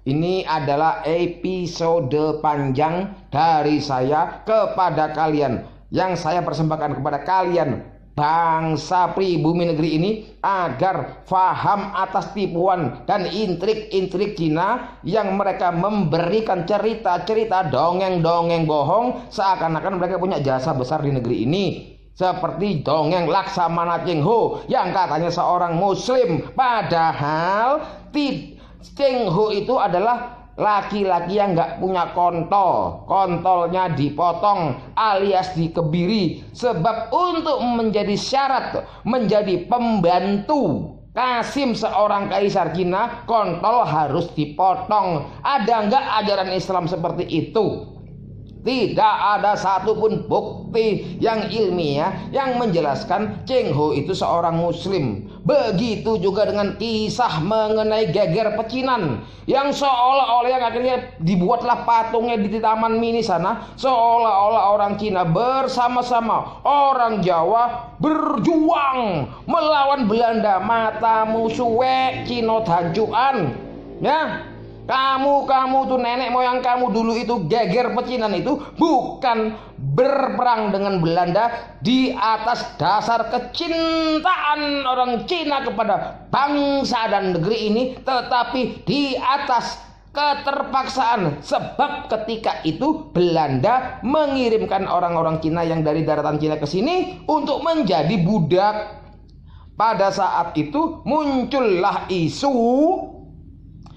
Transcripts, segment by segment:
Ini adalah episode panjang dari saya kepada kalian, yang saya persembahkan kepada kalian bangsa pribumi negeri ini, agar faham atas tipuan dan intrik-intrik Cina yang mereka memberikan cerita-cerita dongeng-dongeng bohong seakan-akan mereka punya jasa besar di negeri ini. Seperti dongeng Laksamana Cheng Ho yang katanya seorang muslim, padahal Cheng Ho itu adalah laki-laki yang nggak punya kontol, kontolnya dipotong alias dikebiri, sebab untuk menjadi syarat menjadi pembantu Kasim seorang kaisar Cina, kontol harus dipotong. Ada nggak ajaran Islam seperti itu? Tidak ada satupun bukti yang ilmiah yang menjelaskan Cheng Ho itu seorang muslim. Begitu juga dengan kisah mengenai geger pecinan yang seolah-olah yang akhirnya dibuatlah patungnya di Taman Mini sana, seolah-olah orang Cina bersama-sama orang Jawa berjuang melawan Belanda. Matamu suwe Cino Tanjuan, ya. Kamu tuh nenek moyang kamu dulu itu geger pecinan itu bukan berperang dengan Belanda di atas dasar kecintaan orang Cina kepada bangsa dan negeri ini, tetapi di atas keterpaksaan. Sebab ketika itu Belanda mengirimkan orang-orang Cina yang dari daratan Cina ke sini untuk menjadi budak. Pada saat itu muncullah isu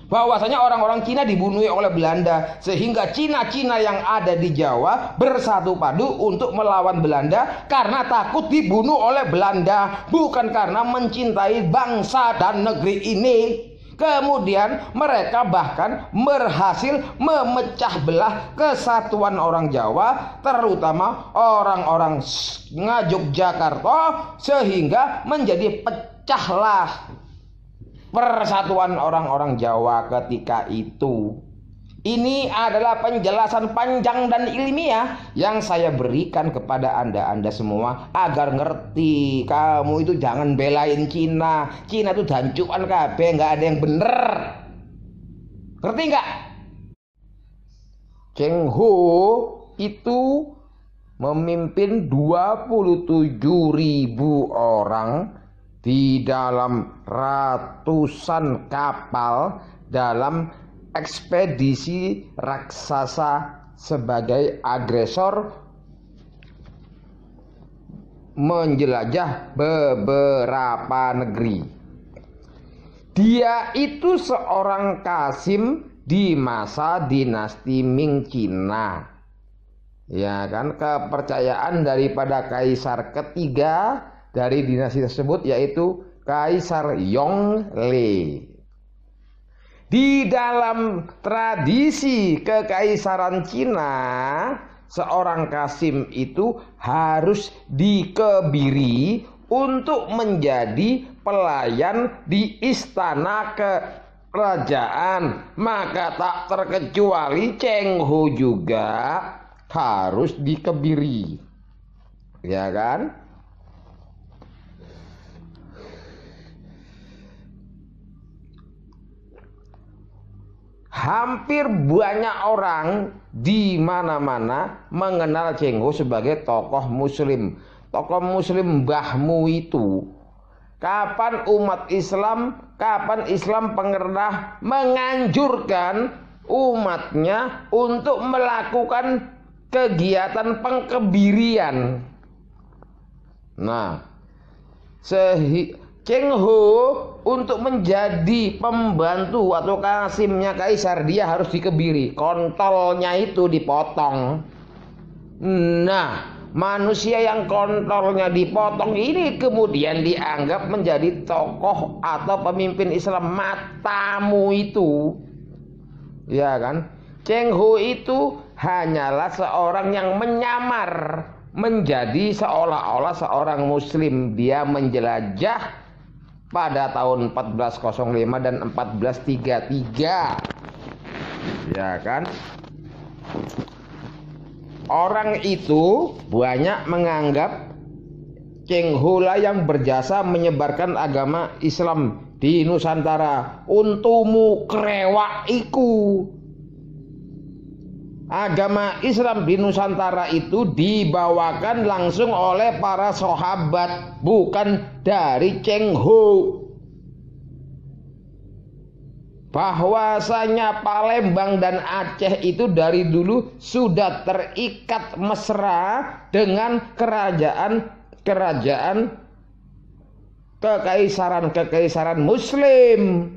bahwasanya orang-orang Cina dibunuh oleh Belanda, sehingga Cina-Cina yang ada di Jawa bersatu padu untuk melawan Belanda karena takut dibunuh oleh Belanda, bukan karena mencintai bangsa dan negeri ini. Kemudian mereka bahkan berhasil memecah belah kesatuan orang Jawa, terutama orang-orang Ngayogyakarta, sehingga menjadi pecahlah persatuan orang-orang Jawa ketika itu. Ini adalah penjelasan panjang dan ilmiah yang saya berikan kepada anda semua agar ngerti. Kamu itu jangan belain Cina. Cina itu dancuan kabeh, nggak ada yang bener. Ngerti nggak? Cheng Ho itu memimpin 27.000 orang di dalam ratusan kapal dalam ekspedisi raksasa sebagai agresor menjelajah beberapa negeri. Dia itu seorang Kasim di masa dinasti Ming Cina. Ya kan, kepercayaan daripada kaisar ketiga dari dinasti tersebut yaitu Kaisar Yongle. Di dalam tradisi kekaisaran Cina, seorang Kasim itu harus dikebiri untuk menjadi pelayan di istana kerajaan. Maka tak terkecuali Cheng Ho juga harus dikebiri. Ya kan? Hampir banyak orang di mana-mana mengenal Cheng Ho sebagai tokoh muslim. Tokoh muslim mbahmu itu. Kapan Islam pernah menganjurkan umatnya untuk melakukan kegiatan pengkebirian? Nah, Cheng Ho untuk menjadi pembantu atau kasimnya kaisar, dia harus dikebiri, kontolnya itu dipotong. Nah, manusia yang kontolnya dipotong ini kemudian dianggap menjadi tokoh atau pemimpin Islam. Matamu itu, ya kan? Cheng Ho itu hanyalah seorang yang menyamar menjadi seolah-olah seorang muslim. Dia menjelajah pada tahun 1405 dan 1433, ya kan? Orang itu banyak menganggap Cheng Ho lah yang berjasa menyebarkan agama Islam di Nusantara. Untumu krewak iku. Agama Islam di Nusantara itu dibawakan langsung oleh para sahabat, bukan dari Cheng Ho. Bahwasanya Palembang dan Aceh itu dari dulu sudah terikat mesra dengan kekaisaran Muslim.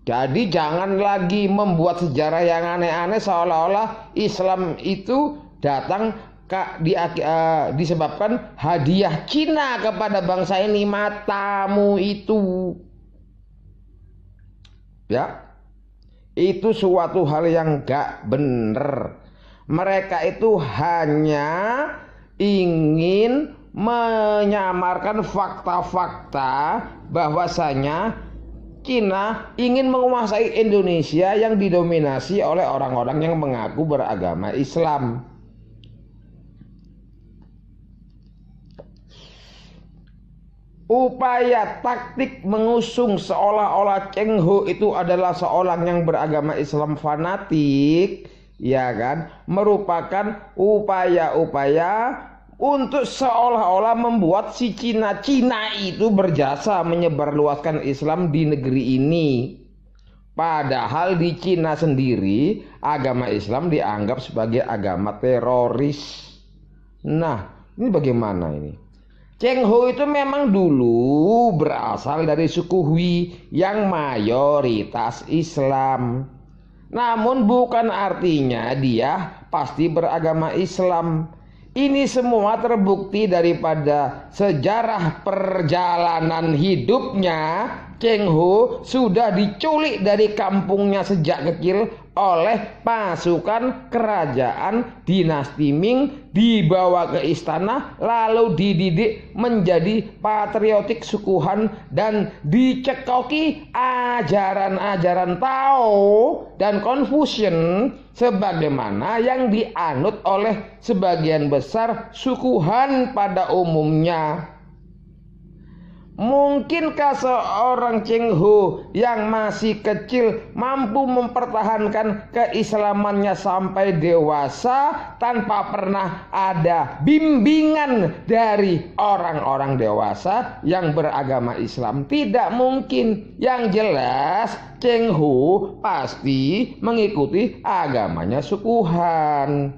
Jadi jangan lagi membuat sejarah yang aneh-aneh seolah-olah Islam itu datang disebabkan hadiah Cina kepada bangsa ini. Matamu itu, ya, itu suatu hal yang gak bener. Mereka itu hanya ingin menyamarkan fakta-fakta bahwasanya Cina ingin menguasai Indonesia yang didominasi oleh orang-orang yang mengaku beragama Islam. Upaya taktik mengusung seolah-olah Cheng Ho itu adalah seorang yang beragama Islam fanatik, ya kan, merupakan upaya-upaya untuk seolah-olah membuat si Cina itu berjasa menyebarluaskan Islam di negeri ini. Padahal di Cina sendiri agama Islam dianggap sebagai agama teroris. Nah, ini bagaimana ini? Cheng Ho itu memang dulu berasal dari suku Hui yang mayoritas Islam. Namun bukan artinya dia pasti beragama Islam. Ini semua terbukti daripada sejarah perjalanan hidupnya. Cheng Ho sudah diculik dari kampungnya sejak kecil oleh pasukan kerajaan dinasti Ming, dibawa ke istana lalu dididik menjadi patriotik suku Han dan dicekoki ajaran-ajaran Tao dan Confucian sebagaimana yang dianut oleh sebagian besar suku Han pada umumnya. Mungkinkah seorang Cheng Ho yang masih kecil mampu mempertahankan keislamannya sampai dewasa tanpa pernah ada bimbingan dari orang-orang dewasa yang beragama Islam? Tidak mungkin. Yang jelas Cheng Ho pasti mengikuti agamanya suku Han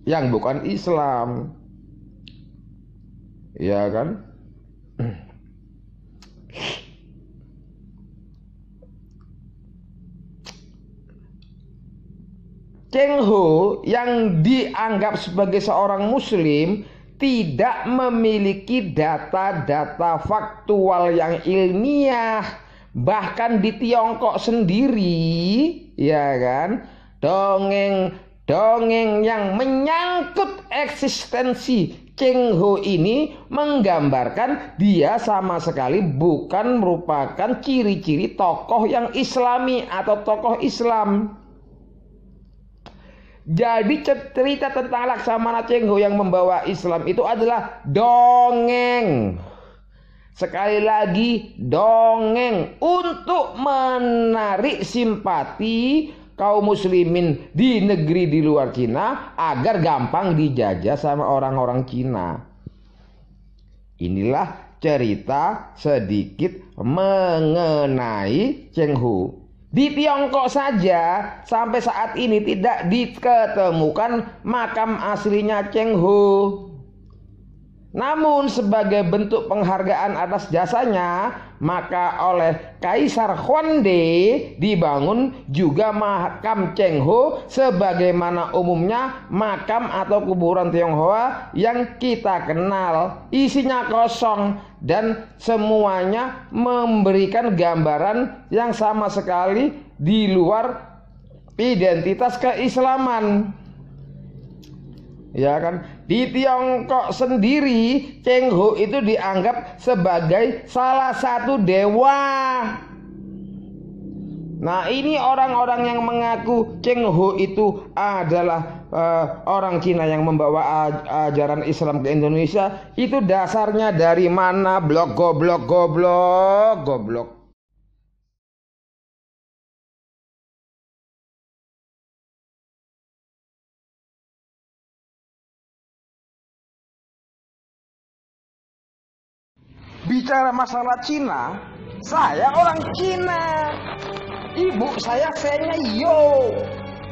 yang bukan Islam, ya kan? Cheng Ho yang dianggap sebagai seorang muslim tidak memiliki data-data faktual yang ilmiah. Bahkan di Tiongkok sendiri, ya kan, dongeng yang menyangkut eksistensi Cheng Ho ini menggambarkan dia sama sekali bukan merupakan ciri-ciri tokoh yang Islami atau tokoh Islam. Jadi cerita tentang Laksamana Cheng Ho yang membawa Islam itu adalah dongeng. Sekali lagi dongeng untuk menarik simpati kaum muslimin di negeri di luar Cina agar gampang dijajah sama orang-orang Cina. Inilah cerita sedikit mengenai Cheng Ho. Di Tiongkok saja sampai saat ini tidak diketemukan makam aslinya Cheng Ho. Namun sebagai bentuk penghargaan atas jasanya, maka oleh Kaisar Huande dibangun juga makam Cheng Ho sebagaimana umumnya makam atau kuburan Tionghoa yang kita kenal. Isinya kosong dan semuanya memberikan gambaran yang sama sekali di luar identitas keislaman. Ya kan, di Tiongkok sendiri Cheng Ho itu dianggap sebagai salah satu dewa. Nah, ini orang-orang yang mengaku Cheng Ho itu adalah orang Cina yang membawa ajaran Islam ke Indonesia, itu dasarnya dari mana? Goblok. bicara masalah Cina, saya orang Cina. Ibu saya Yo.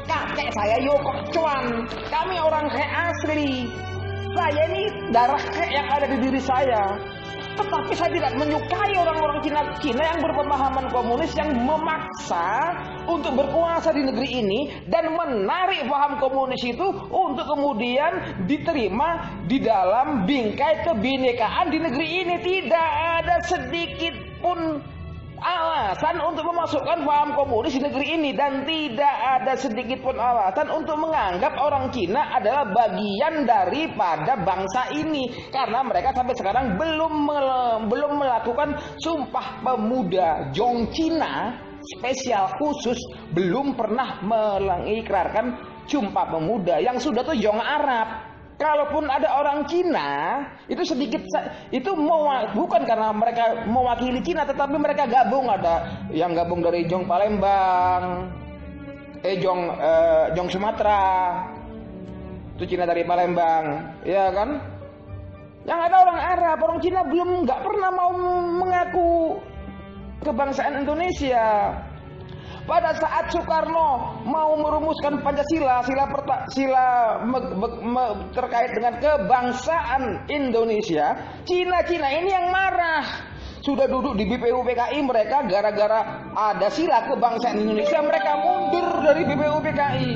Kakek saya Yo Kok Chuan. Kami orang He asli. Saya ini darah He yang ada di diri saya. Tetapi saya tidak menyukai orang-orang Cina yang berpemahaman komunis yang memaksa untuk berkuasa di negeri ini dan menarik paham komunis itu untuk kemudian diterima di dalam bingkai kebinekaan di negeri ini. Tidak ada sedikit pun alasan untuk memasukkan paham komunis di negeri ini, dan tidak ada sedikit pun alasan untuk menganggap orang Cina adalah bagian daripada bangsa ini, karena mereka sampai sekarang belum melakukan Sumpah Pemuda Jong Cina spesial khusus, belum pernah mengikrarkan Sumpah Pemuda. Yang sudah tuh Jong Arab. Kalaupun ada orang Cina, itu sedikit, itu bukan karena mereka mewakili Cina, tetapi mereka gabung. Ada yang gabung dari Jong Palembang, Jong Sumatera, itu Cina dari Palembang, ya kan? Yang ada orang Arab, orang Cina nggak pernah mau mengaku kebangsaan Indonesia. Pada saat Soekarno mau merumuskan Pancasila, terkait dengan kebangsaan Indonesia, Cina ini yang marah. Sudah duduk di BPUPKI mereka, gara-gara ada sila kebangsaan Indonesia, mereka mundur dari BPUPKI.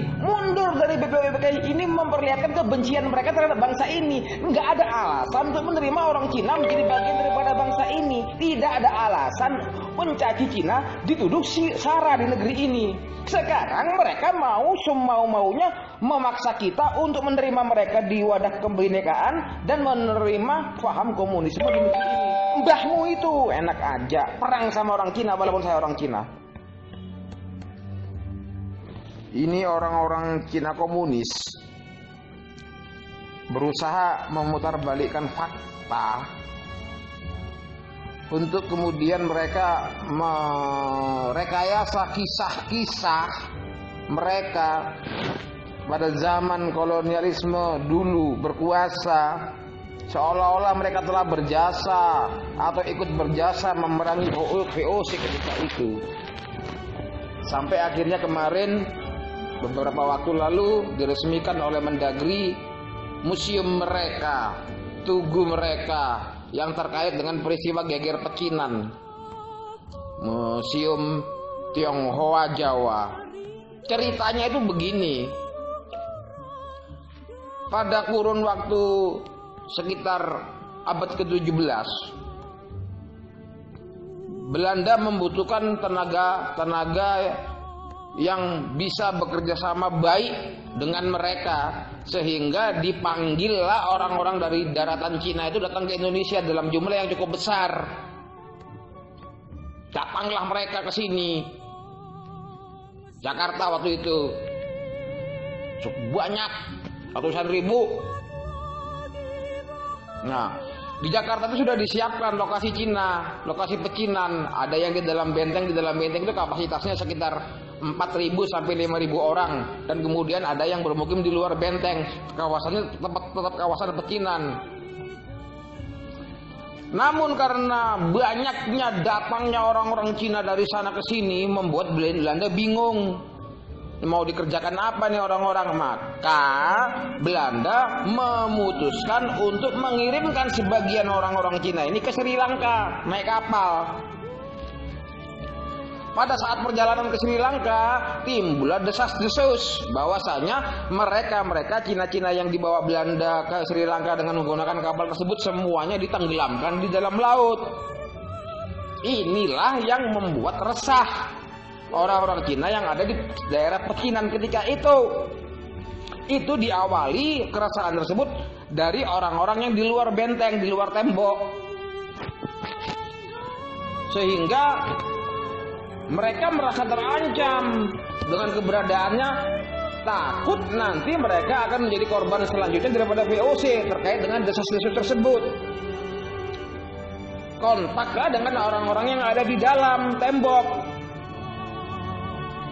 Ini memperlihatkan kebencian mereka terhadap bangsa ini. Nggak ada alasan untuk menerima orang Cina menjadi bagian daripada bangsa ini. Tidak ada alasan mencaci Cina dituduh sara di negeri ini. Sekarang mereka mau-maunya memaksa kita untuk menerima mereka di wadah kebinekaan dan menerima paham komunisme di negeri ini. Mbahmu itu enak aja perang sama orang Cina walaupun saya orang Cina. Ini orang-orang Cina komunis berusaha memutarbalikkan fakta untuk kemudian mereka merekayasa kisah-kisah mereka pada zaman kolonialisme dulu berkuasa, seolah-olah mereka telah berjasa atau ikut berjasa memerangi VOC ketika itu. Sampai akhirnya kemarin beberapa waktu lalu diresmikan oleh Mendagri museum mereka, tugu mereka yang terkait dengan peristiwa geger pecinan, Museum Tionghoa Jawa. Ceritanya itu begini. Pada kurun waktu sekitar abad ke-17, Belanda membutuhkan tenaga yang bisa bekerja sama baik dengan mereka, sehingga dipanggillah orang-orang dari daratan Cina itu datang ke Indonesia dalam jumlah yang cukup besar. Datanglah mereka ke sini, Jakarta waktu itu, banyak ratusan ribu. Nah, di Jakarta itu sudah disiapkan lokasi Cina, lokasi pecinan. Ada yang di dalam benteng itu kapasitasnya sekitar 4.000 sampai 5.000 orang, dan kemudian ada yang bermukim di luar benteng. Kawasannya tetap kawasan pecinan. Namun karena banyaknya datangnya orang-orang Cina dari sana ke sini membuat Belanda bingung mau dikerjakan apa nih orang-orang. Maka Belanda memutuskan untuk mengirimkan sebagian orang-orang Cina ini ke Sri Lanka naik kapal. Pada saat perjalanan ke Sri Lanka, timbullah desas-desus bahwasanya mereka Cina-Cina yang dibawa Belanda ke Sri Lanka dengan menggunakan kapal tersebut semuanya ditenggelamkan di dalam laut. Inilah yang membuat resah orang-orang Cina yang ada di daerah pecinan ketika itu. Itu diawali keresahan tersebut dari orang-orang yang di luar benteng, di luar tembok, sehingga mereka merasa terancam dengan keberadaannya, takut nanti mereka akan menjadi korban selanjutnya daripada VOC terkait dengan desas-desus tersebut. Kontaklah dengan orang-orang yang ada di dalam tembok,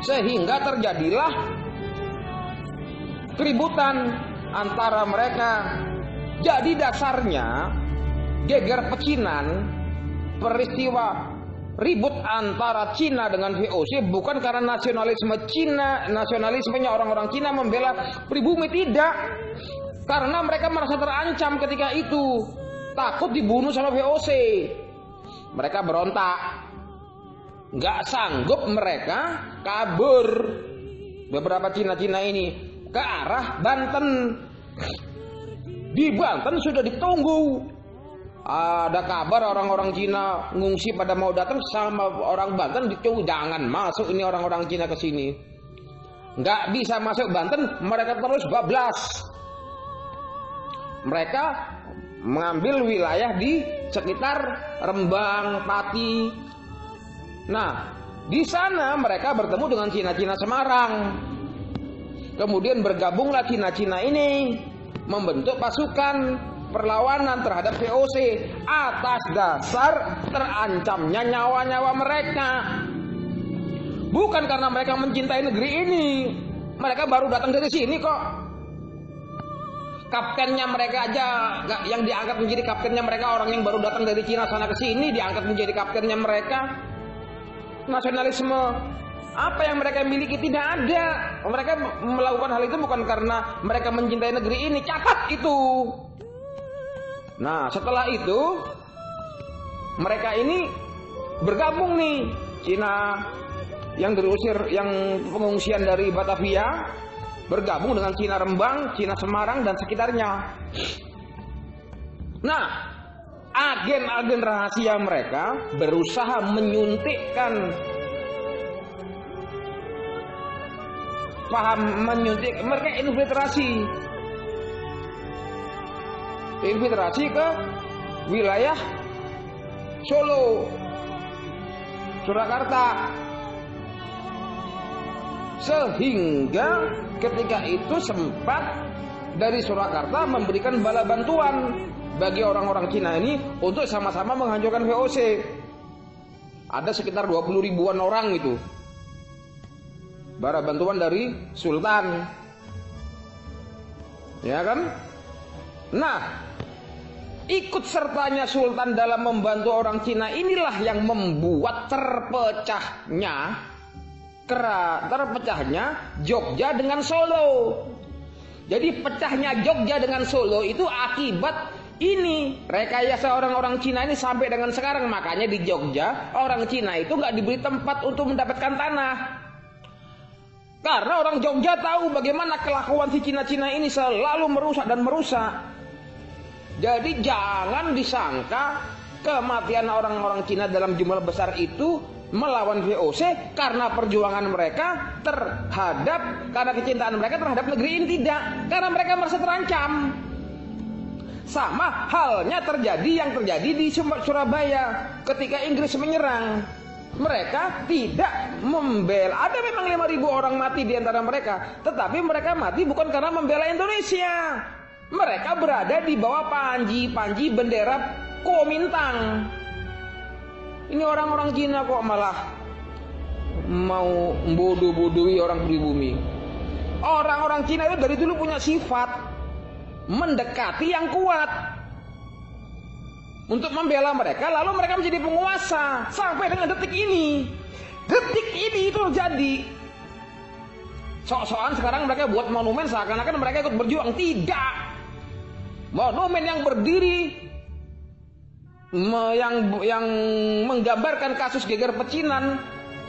sehingga terjadilah keributan antara mereka. Jadi dasarnya geger pecinan peristiwa ribut antara Cina dengan VOC bukan karena nasionalisme Cina, nasionalismenya orang-orang Cina membela pribumi, tidak. Karena mereka merasa terancam ketika itu, takut dibunuh sama VOC. Mereka berontak, nggak sanggup, mereka kabur. Beberapa Cina-Cina ini ke arah Banten. Di Banten sudah ditunggu. Ada kabar orang-orang Cina ngungsi pada mau datang, sama orang Banten ditunggu, jangan masuk ini orang-orang Cina ke sini. Nggak bisa masuk Banten, mereka terus bablas. Mereka mengambil wilayah di sekitar Rembang, Pati. Nah, di sana mereka bertemu dengan Cina-Cina Semarang. Kemudian bergabunglah Cina-Cina ini membentuk pasukan perlawanan terhadap VOC atas dasar terancamnya nyawa-nyawa mereka. Bukan karena mereka mencintai negeri ini. Mereka baru datang dari sini kok. Kaptennya mereka aja yang diangkat menjadi kaptennya mereka, orang yang baru datang dari Cina sana ke sini diangkat menjadi kaptennya mereka. Nasionalisme apa yang mereka miliki tidak ada. Mereka melakukan hal itu bukan karena mereka mencintai negeri ini. Catat itu. Nah, setelah itu mereka ini bergabung nih, Cina yang diusir, yang pengungsian dari Batavia, bergabung dengan Cina Rembang, Cina Semarang dan sekitarnya. Nah, agen-agen rahasia mereka berusaha menyuntikkan, mereka infiltrasi ke wilayah Solo, Surakarta, sehingga ketika itu sempat dari Surakarta memberikan bala bantuan bagi orang-orang Cina ini untuk sama-sama menghancurkan VOC. Ada sekitar 20 ribuan orang itu, bala bantuan dari Sultan, ya kan? Nah, ikut sertanya Sultan dalam membantu orang Cina inilah yang membuat terpecahnya Jogja dengan Solo. Jadi pecahnya Jogja dengan Solo itu akibat ini rekayasa orang-orang Cina ini sampai dengan sekarang. Makanya di Jogja orang Cina itu nggak diberi tempat untuk mendapatkan tanah, karena orang Jogja tahu bagaimana kelakuan si Cina-Cina ini selalu merusak dan merusak. Jadi jangan disangka kematian orang-orang Cina dalam jumlah besar itu melawan VOC karena perjuangan mereka karena kecintaan mereka terhadap negeri ini, tidak. Karena mereka merasa terancam. Sama halnya yang terjadi di Surabaya ketika Inggris menyerang. Mereka tidak membela. Ada memang 5.000 orang mati di antara mereka, tetapi mereka mati bukan karena membela Indonesia. Mereka berada di bawah panji bendera Kuomintang. Ini orang-orang Cina kok malah mau bodoh-bodohi orang pribumi. Orang-orang Cina itu dari dulu punya sifat mendekati yang kuat untuk membela mereka, lalu mereka menjadi penguasa sampai dengan detik ini. Detik ini itu terjadi. Sok-sokan sekarang mereka buat monumen seakan-akan mereka ikut berjuang. Tidak. Monumen yang berdiri yang menggambarkan kasus geger pecinan,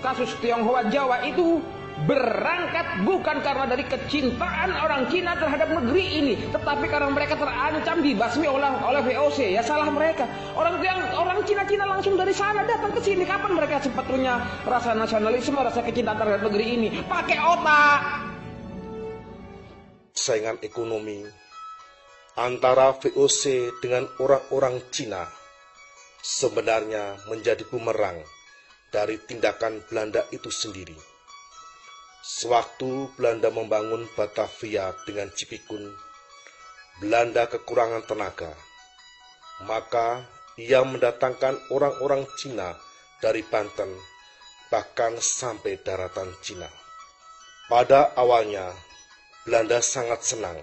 kasus Tionghoa Jawa itu berangkat bukan karena dari kecintaan orang Cina terhadap negeri ini, tetapi karena mereka terancam dibasmi oleh VOC. Ya salah mereka. Orang Cina-Cina langsung dari sana datang ke sini. Kapan mereka sempat punya rasa nasionalisme, rasa kecintaan terhadap negeri ini? Pakai otak. Saingan ekonomi antara VOC dengan orang-orang Cina sebenarnya menjadi bumerang dari tindakan Belanda itu sendiri. Sewaktu Belanda membangun Batavia dengan Cipikun, Belanda kekurangan tenaga. Maka ia mendatangkan orang-orang Cina dari Banten, bahkan sampai daratan Cina. Pada awalnya, Belanda sangat senang.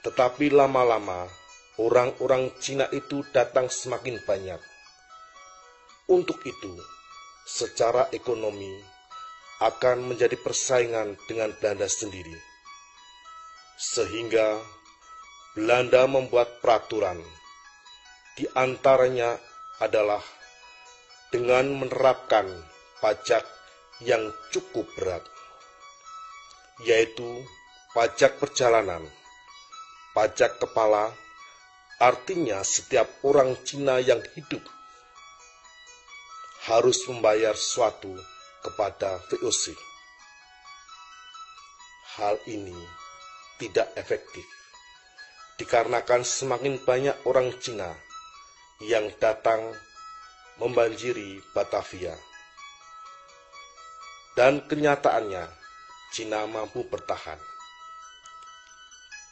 Tetapi lama-lama, orang-orang Cina itu datang semakin banyak. Untuk itu, secara ekonomi akan menjadi persaingan dengan Belanda sendiri. Sehingga Belanda membuat peraturan, di antaranya adalah dengan menerapkan pajak yang cukup berat, yaitu pajak perjalanan, pajak kepala, artinya setiap orang Cina yang hidup harus membayar sesuatu kepada VOC. Hal ini tidak efektif, dikarenakan semakin banyak orang Cina yang datang membanjiri Batavia. Dan kenyataannya, Cina mampu bertahan.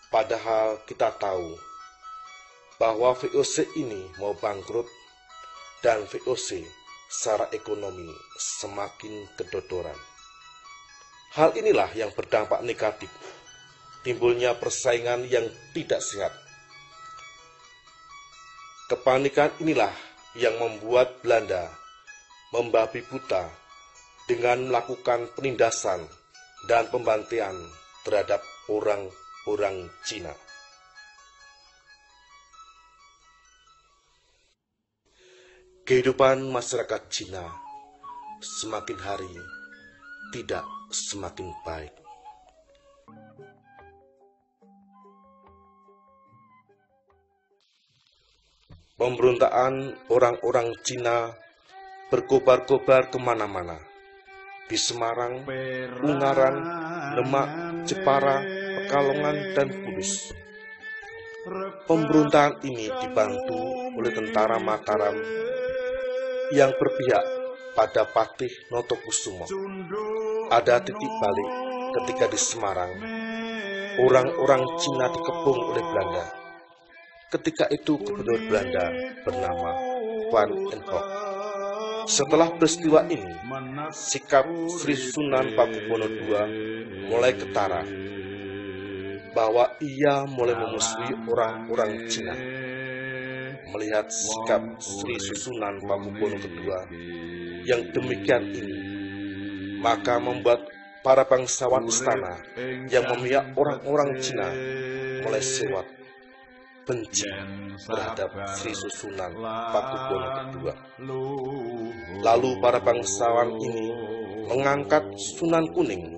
Padahal kita tahu bahwa VOC ini mau bangkrut dan VOC secara ekonomi semakin kedodoran. Hal inilah yang berdampak negatif, timbulnya persaingan yang tidak sehat. Kepanikan inilah yang membuat Belanda membabi buta dengan melakukan penindasan dan pembantaian terhadap orang-orang Cina. Kehidupan masyarakat Cina semakin hari tidak semakin baik. Pemberontakan orang-orang Cina berkobar-kobar kemana-mana. Di Semarang, Ungaran, Demak, Jepara, Pekalongan, dan Kudus. Pemberontakan ini dibantu oleh tentara Mataram yang berpihak pada Patih Notokusumo. Ada titik balik ketika di Semarang, orang-orang Cina dikepung oleh Belanda. Ketika itu gubernur Belanda bernama Van den Hoek. Setelah peristiwa ini, sikap Sri Sunan Pakubuwono II mulai ketara bahwa ia mulai memusuhi orang-orang Cina. Melihat sikap Sri Sunan Pakubuwono II yang demikian ini, maka membuat para bangsawan istana yang memihak orang-orang Cina mulai sewat benci terhadap Sri Sunan Pakubuwono II. Lalu para bangsawan ini mengangkat Sunan Kuning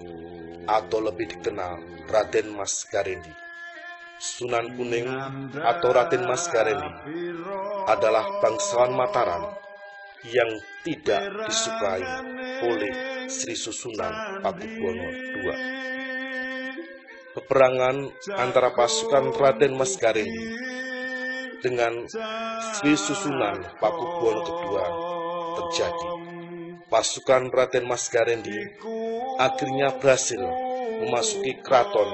atau lebih dikenal Raden Mas Garendi. Sunan Kuning atau Raden Mas Garendi adalah bangsawan Mataram yang tidak disukai oleh Sri Sunan Pakubuwono II. Peperangan antara pasukan Raden Mas Garendi dengan Sri Sunan Pakubuwono II terjadi. Pasukan Raden Mas Garendi akhirnya berhasil memasuki keraton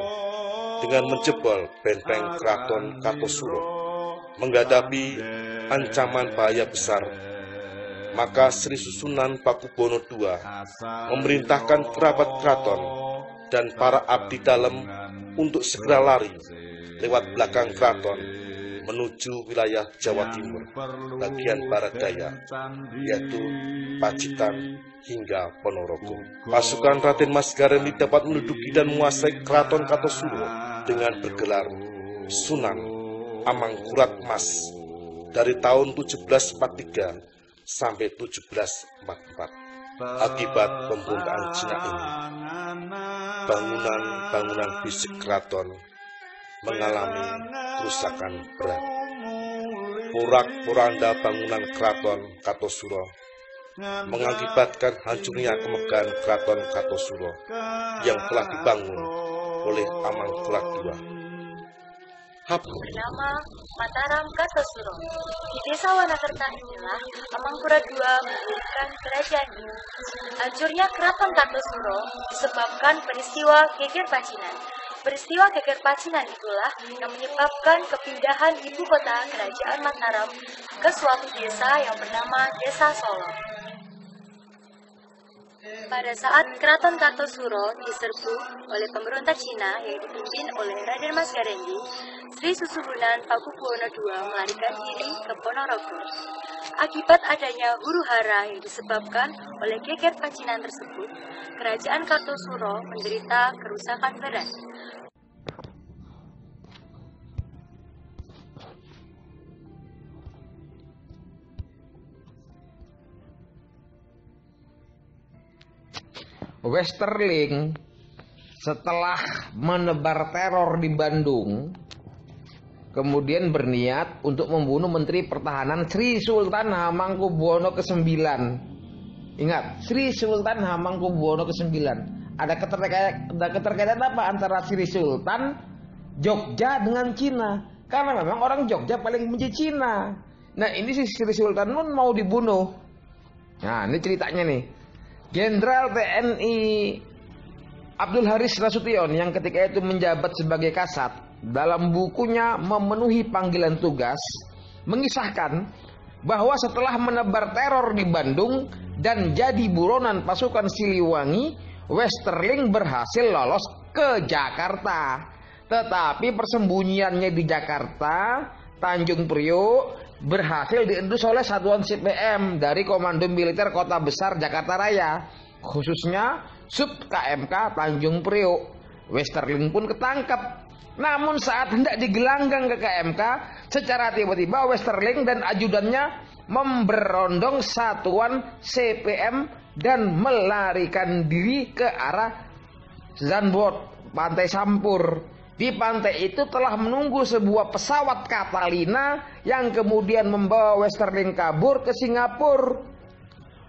dengan menjebol benteng keraton Kartosuro. Menghadapi ancaman bahaya besar, maka Sri Sunan Pakubuwono II memerintahkan kerabat keraton dan para abdi dalam untuk segera lari lewat belakang keraton menuju wilayah Jawa Timur bagian barat daya, yaitu Pacitan hingga Ponorogo. Pasukan Raden Mas Garendi dapat menduduki dan menguasai keraton Kartosuro dengan bergelar Sunan Amangkurat Mas dari tahun 1743 sampai 1744. Akibat pemberontakan Cina ini, bangunan-bangunan fisik keraton mengalami kerusakan berat. Porak-poranda bangunan keraton Kartosuro mengakibatkan hancurnya kemegahan keraton Kartosuro yang telah dibangun oleh Amangkurat II. Bernama Mataram Kartosuro. Di desa Wanakerta inilah Amangkurat II mendirikan kerajaan ini. Hancurnya keraton Kartosuro disebabkan peristiwa Geger Pacinan. Peristiwa Geger Pacinan itulah yang menyebabkan kepindahan ibu kota kerajaan Mataram ke suatu desa yang bernama Desa Solo. Pada saat Keraton Kartosuro diserbu oleh pemberontak Cina yang dipimpin oleh Raden Mas Garengi, Sri Susuhunan Pakubuwono II melarikan diri ke Ponorogo. Akibat adanya huru-hara yang disebabkan oleh geger Pacinan tersebut, Kerajaan Kartosuro menderita kerusakan berat. Westerling setelah menebar teror di Bandung, kemudian berniat untuk membunuh Menteri Pertahanan Sri Sultan Hamengkubuwono ke-9. Ingat, Sri Sultan Hamengkubuwono ke-9. Ada keterkaitan apa antara Sri Sultan Jogja dengan Cina? Karena memang orang Jogja paling benci Cina. Nah, ini si Sri Sultan pun mau dibunuh. Nah, ini ceritanya nih. Jenderal TNI Abdul Haris Nasution yang ketika itu menjabat sebagai Kasat, dalam bukunya Memenuhi Panggilan Tugas mengisahkan bahwa setelah menebar teror di Bandung dan jadi buronan pasukan Siliwangi, Westerling berhasil lolos ke Jakarta. Tetapi persembunyiannya di Jakarta, Tanjung Priok, berhasil diendus oleh satuan CPM dari Komando Militer Kota Besar Jakarta Raya, khususnya Sub KMK Tanjung Priok. Westerling pun ketangkap. Namun saat hendak digelanggang ke KMK, secara tiba-tiba Westerling dan ajudannya memberondong satuan CPM dan melarikan diri ke arah Zandvoort, Pantai Sampur. Di pantai itu telah menunggu sebuah pesawat Catalina yang kemudian membawa Westerling kabur ke Singapura.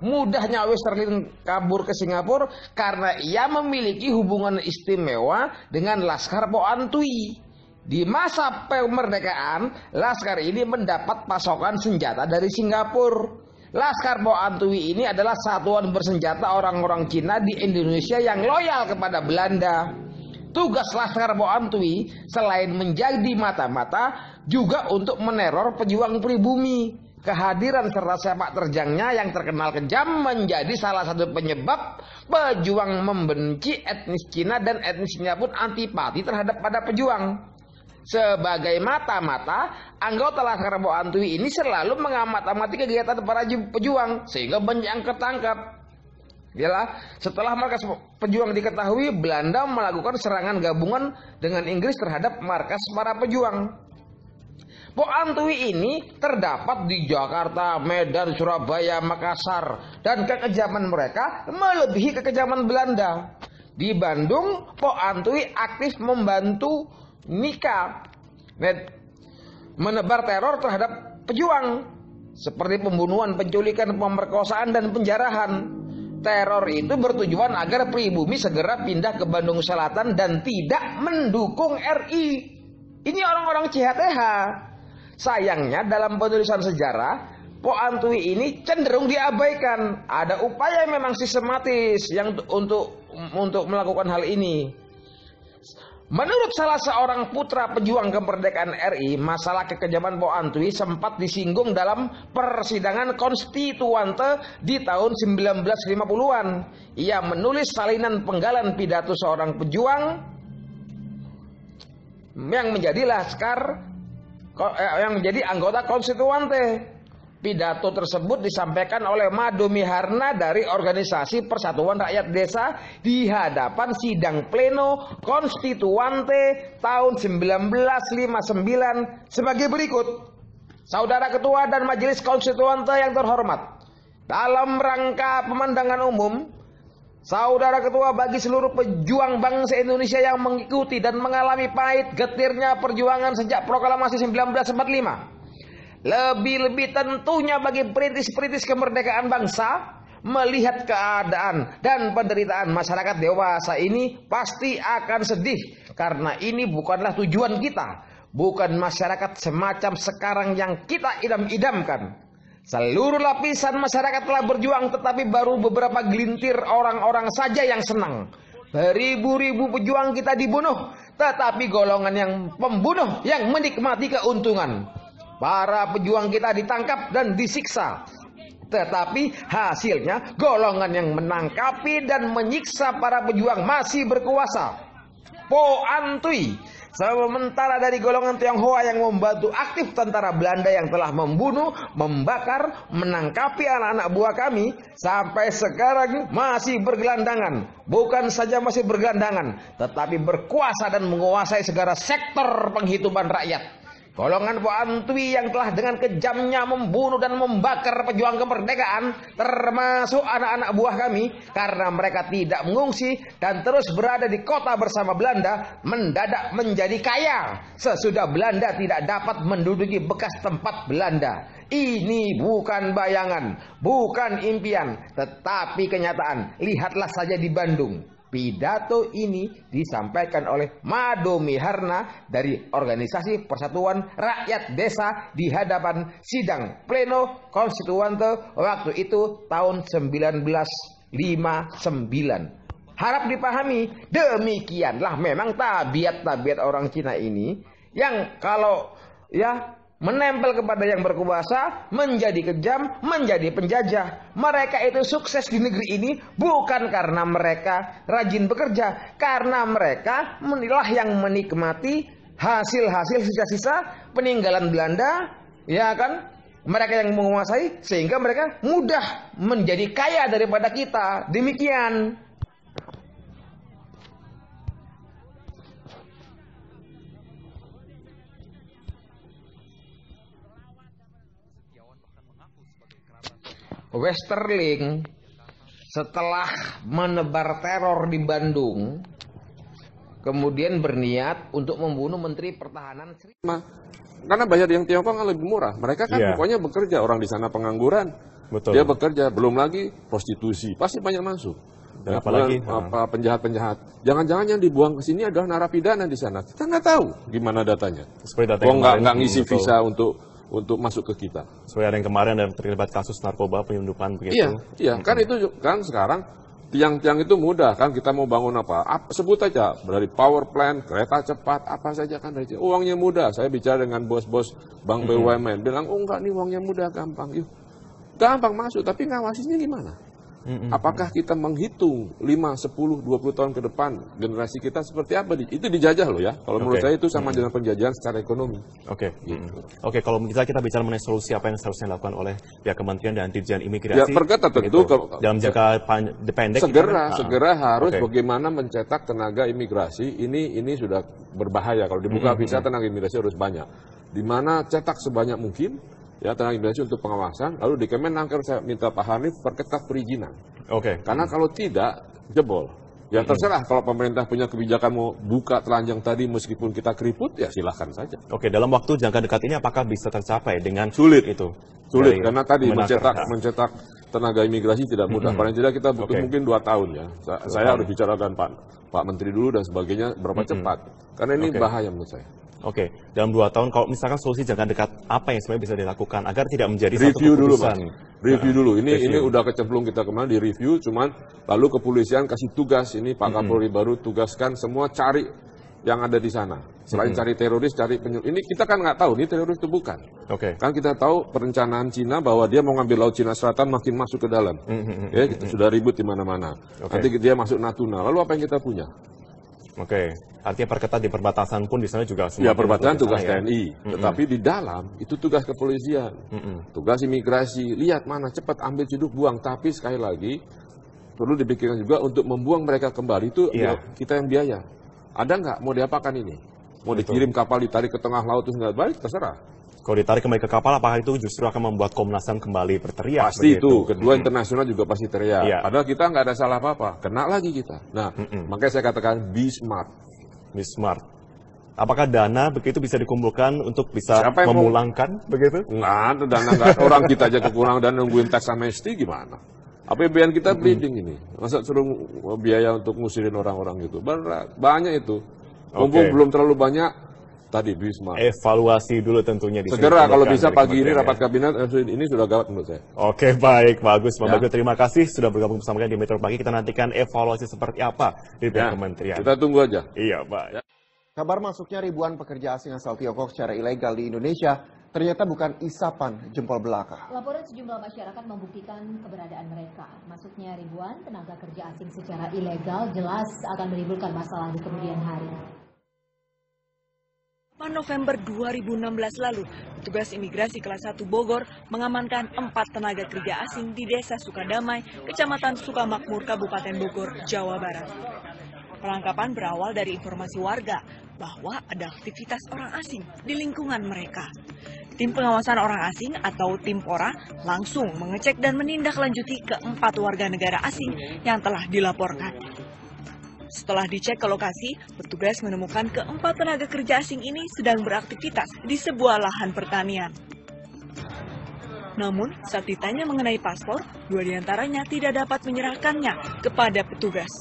Mudahnya Westerling kabur ke Singapura karena ia memiliki hubungan istimewa dengan Laskar Boan Twi. Di masa kemerdekaan, Laskar ini mendapat pasokan senjata dari Singapura. Laskar Boan Twi ini adalah satuan bersenjata orang-orang Cina di Indonesia yang loyal kepada Belanda. Tugas Laskar Boan Twi selain menjadi mata-mata juga untuk meneror pejuang pribumi. Kehadiran serta sepak terjangnya yang terkenal kejam menjadi salah satu penyebab pejuang membenci etnis Cina dan etnis Cina pun antipati terhadap pada pejuang. Sebagai mata-mata, anggota Laskar Boan Twi ini selalu mengamat-amati kegiatan para pejuang sehingga banyak yang ketangkap. Yalah, setelah markas pejuang diketahui, Belanda melakukan serangan gabungan dengan Inggris terhadap markas para pejuang. Boan Twi ini terdapat di Jakarta, Medan, Surabaya, Makassar, dan kekejaman mereka melebihi kekejaman Belanda. Di Bandung, Boan Twi aktif membantu Nika menebar teror terhadap pejuang seperti pembunuhan, penculikan, pemerkosaan, dan penjarahan. Teror itu bertujuan agar pribumi segera pindah ke Bandung Selatan dan tidak mendukung RI. Ini orang-orang CHTH. Sayangnya dalam penulisan sejarah, Boan Twi ini cenderung diabaikan. Ada upaya memang sistematis yang untuk melakukan hal ini. Menurut salah seorang putra pejuang kemerdekaan RI, masalah kekejaman Boan Twi sempat disinggung dalam persidangan konstituante di tahun 1950-an. Ia menulis salinan penggalan pidato seorang pejuang yang menjadi anggota konstituante. Pidato tersebut disampaikan oleh Mado Miharna dari Organisasi Persatuan Rakyat Desa di hadapan sidang pleno konstituante tahun 1959 sebagai berikut. Saudara Ketua dan Majelis Konstituante yang terhormat, dalam rangka pemandangan umum, Saudara Ketua, bagi seluruh pejuang bangsa Indonesia yang mengikuti dan mengalami pahit getirnya perjuangan sejak proklamasi 1945, lebih-lebih tentunya bagi perintis-perintis kemerdekaan bangsa, melihat keadaan dan penderitaan masyarakat dewasa ini pasti akan sedih, karena ini bukanlah tujuan kita, bukan masyarakat semacam sekarang yang kita idam-idamkan. Seluruh lapisan masyarakat telah berjuang, tetapi baru beberapa gelintir orang-orang saja yang senang. Beribu-ribu pejuang kita dibunuh, tetapi golongan yang pembunuh yang menikmati keuntungan. Para pejuang kita ditangkap dan disiksa. Tetapi hasilnya golongan yang menangkapi dan menyiksa para pejuang masih berkuasa. Po Antui, sementara dari golongan Tionghoa yang membantu aktif tentara Belanda yang telah membunuh, membakar, menangkapi anak-anak buah kami, sampai sekarang masih bergelandangan. Bukan saja masih bergelandangan, tetapi berkuasa dan menguasai segala sektor penghidupan rakyat. Golongan Po Antui yang telah dengan kejamnya membunuh dan membakar pejuang kemerdekaan, termasuk anak-anak buah kami, karena mereka tidak mengungsi dan terus berada di kota bersama Belanda, mendadak menjadi kaya sesudah Belanda tidak dapat menduduki bekas tempat Belanda. Ini bukan bayangan, bukan impian, tetapi kenyataan. Lihatlah saja di Bandung. Pidato ini disampaikan oleh Mado Miharna dari Organisasi Persatuan Rakyat Desa di hadapan sidang pleno konstituante waktu itu tahun 1959. Harap dipahami, demikianlah memang tabiat-tabiat orang Cina ini yang kalau menempel kepada yang berkuasa, menjadi kejam, menjadi penjajah. Mereka itu sukses di negeri ini bukan karena mereka rajin bekerja, karena mereka menilah yang menikmati hasil-hasil sisa-sisa peninggalan Belanda, ya kan? Mereka yang menguasai sehingga mereka mudah menjadi kaya daripada kita. Demikian. Westerling setelah menebar teror di Bandung kemudian berniat untuk membunuh Menteri Pertahanan karena bayar yang Tiongkok kan lebih murah. Mereka kan pokoknya bekerja, orang di sana pengangguran. Betul. Dia bekerja, belum lagi prostitusi, pasti banyak masuk. Dan apalagi penjahat-penjahat. Jangan-jangan yang dibuang ke sini adalah narapidana di sana. Kita nggak tahu gimana datanya. Nggak ngisi visa untuk masuk ke kita. Sesuai yang kemarin ada terlibat kasus narkoba penyelundupan begitu. Iya, kan itu kan sekarang tiang-tiang itu mudah kan, kita mau bangun apa sebut aja, dari power plant, kereta cepat, apa saja kan dari uangnya mudah. Saya bicara dengan bos-bos bank BUMN, bilang enggak nih uangnya mudah, gampang. Yuk, gampang masuk, tapi ngawasinya gimana? Apakah kita menghitung 5, 10, 20 tahun ke depan generasi kita seperti apa? Itu dijajah loh ya. Kalau menurut saya itu sama dengan penjajahan secara ekonomi. Oke, kalau kita bicara mengenai solusi apa yang seharusnya dilakukan oleh pihak kementerian dan Dirjen Imigrasi. Ya perkata tentu dalam jangka pendek segera harus bagaimana mencetak tenaga imigrasi. Ini sudah berbahaya kalau dibuka visa, tenaga imigrasi harus banyak. Di mana cetak sebanyak mungkin ya tenaga imigrasi untuk pengawasan, lalu di Kemenaker saya minta Pak Hanif perketat perizinan. Karena kalau tidak, jebol. Ya terserah, kalau pemerintah punya kebijakan mau buka telanjang tadi meskipun kita keriput, ya silahkan saja. Dalam waktu jangka dekat ini apakah bisa tercapai dengan sulit itu? Sulit, karena tadi mencetak tenaga imigrasi tidak mudah. Paling tidak kita butuh mungkin 2 tahun ya. Saya harus bicara dengan Pak Menteri dulu dan sebagainya berapa cepat. Karena ini bahaya menurut saya. Dalam 2 tahun, kalau misalkan solusi jangka dekat, apa yang sebenarnya bisa dilakukan agar tidak menjadi review satu keputusan? Review dulu, ini udah kecemplung kita kemarin di review, cuman lalu kepolisian kasih tugas, ini Pak Kapolri baru tugaskan semua cari yang ada di sana. Selain cari teroris, cari penyusup. Ini kita kan nggak tahu, ini teroris itu bukan. Kan kita tahu perencanaan Cina bahwa dia mau ngambil Laut Cina Selatan makin masuk ke dalam. Ya, kita sudah ribut di mana-mana. Nanti dia masuk Natuna, lalu apa yang kita punya? Artinya perketat di perbatasan pun di sana juga. Ya perbatasan tugas TNI, tetapi di dalam itu tugas kepolisian, tugas imigrasi. Lihat mana cepat ambil ceduk buang. Tapi sekali lagi perlu dipikirkan juga untuk membuang mereka kembali itu kita yang biaya. Ada nggak mau diapakan ini? Mau dikirim kapal ditarik ke tengah laut terus nggak balik, terserah. Kalau ditarik kembali ke kapal, apakah itu justru akan membuat Komnas HAM kembali berteriak? Pasti itu. Kedua internasional juga pasti teriak. Padahal kita nggak ada salah apa-apa. Kena lagi kita. Nah, makanya saya katakan be smart. Be smart. Apakah dana begitu bisa dikumpulkan untuk bisa memulangkan begitu? Nggak ada dana, nggak. Orang kita aja kekurangan dan nungguin tax amnesty gimana? APBN kita bleeding ini. Masa suruh biaya untuk ngusirin orang-orang itu? Banyak itu. Mumpung belum terlalu banyak, tadi Bisma. Evaluasi dulu tentunya di segera kalau bisa pagi ini rapat kabinet ini sudah gawat menurut saya. Baik, bagus. Pak Bagus, terima kasih sudah bergabung bersama kami di Metro Pagi. Kita nantikan evaluasi seperti apa di pihak kementerian. Kita tunggu aja. Iya, Pak. Kabar masuknya ribuan pekerja asing asal Tiongkok secara ilegal di Indonesia ternyata bukan isapan jempol belaka. Laporan sejumlah masyarakat membuktikan keberadaan mereka. Masuknya ribuan tenaga kerja asing secara ilegal jelas akan menimbulkan masalah di kemudian hari. November 2016 lalu, petugas imigrasi kelas 1 Bogor mengamankan 4 tenaga kerja asing di Desa Sukadamai, Kecamatan Sukamakmur, Kabupaten Bogor, Jawa Barat. Penangkapan berawal dari informasi warga bahwa ada aktivitas orang asing di lingkungan mereka. Tim pengawasan orang asing atau tim PORA langsung mengecek dan menindaklanjuti ke-4 warga negara asing yang telah dilaporkan. Setelah dicek ke lokasi, petugas menemukan ke-4 tenaga kerja asing ini sedang beraktivitas di sebuah lahan pertanian. Namun, saat ditanya mengenai paspor, 2 diantaranya tidak dapat menyerahkannya kepada petugas.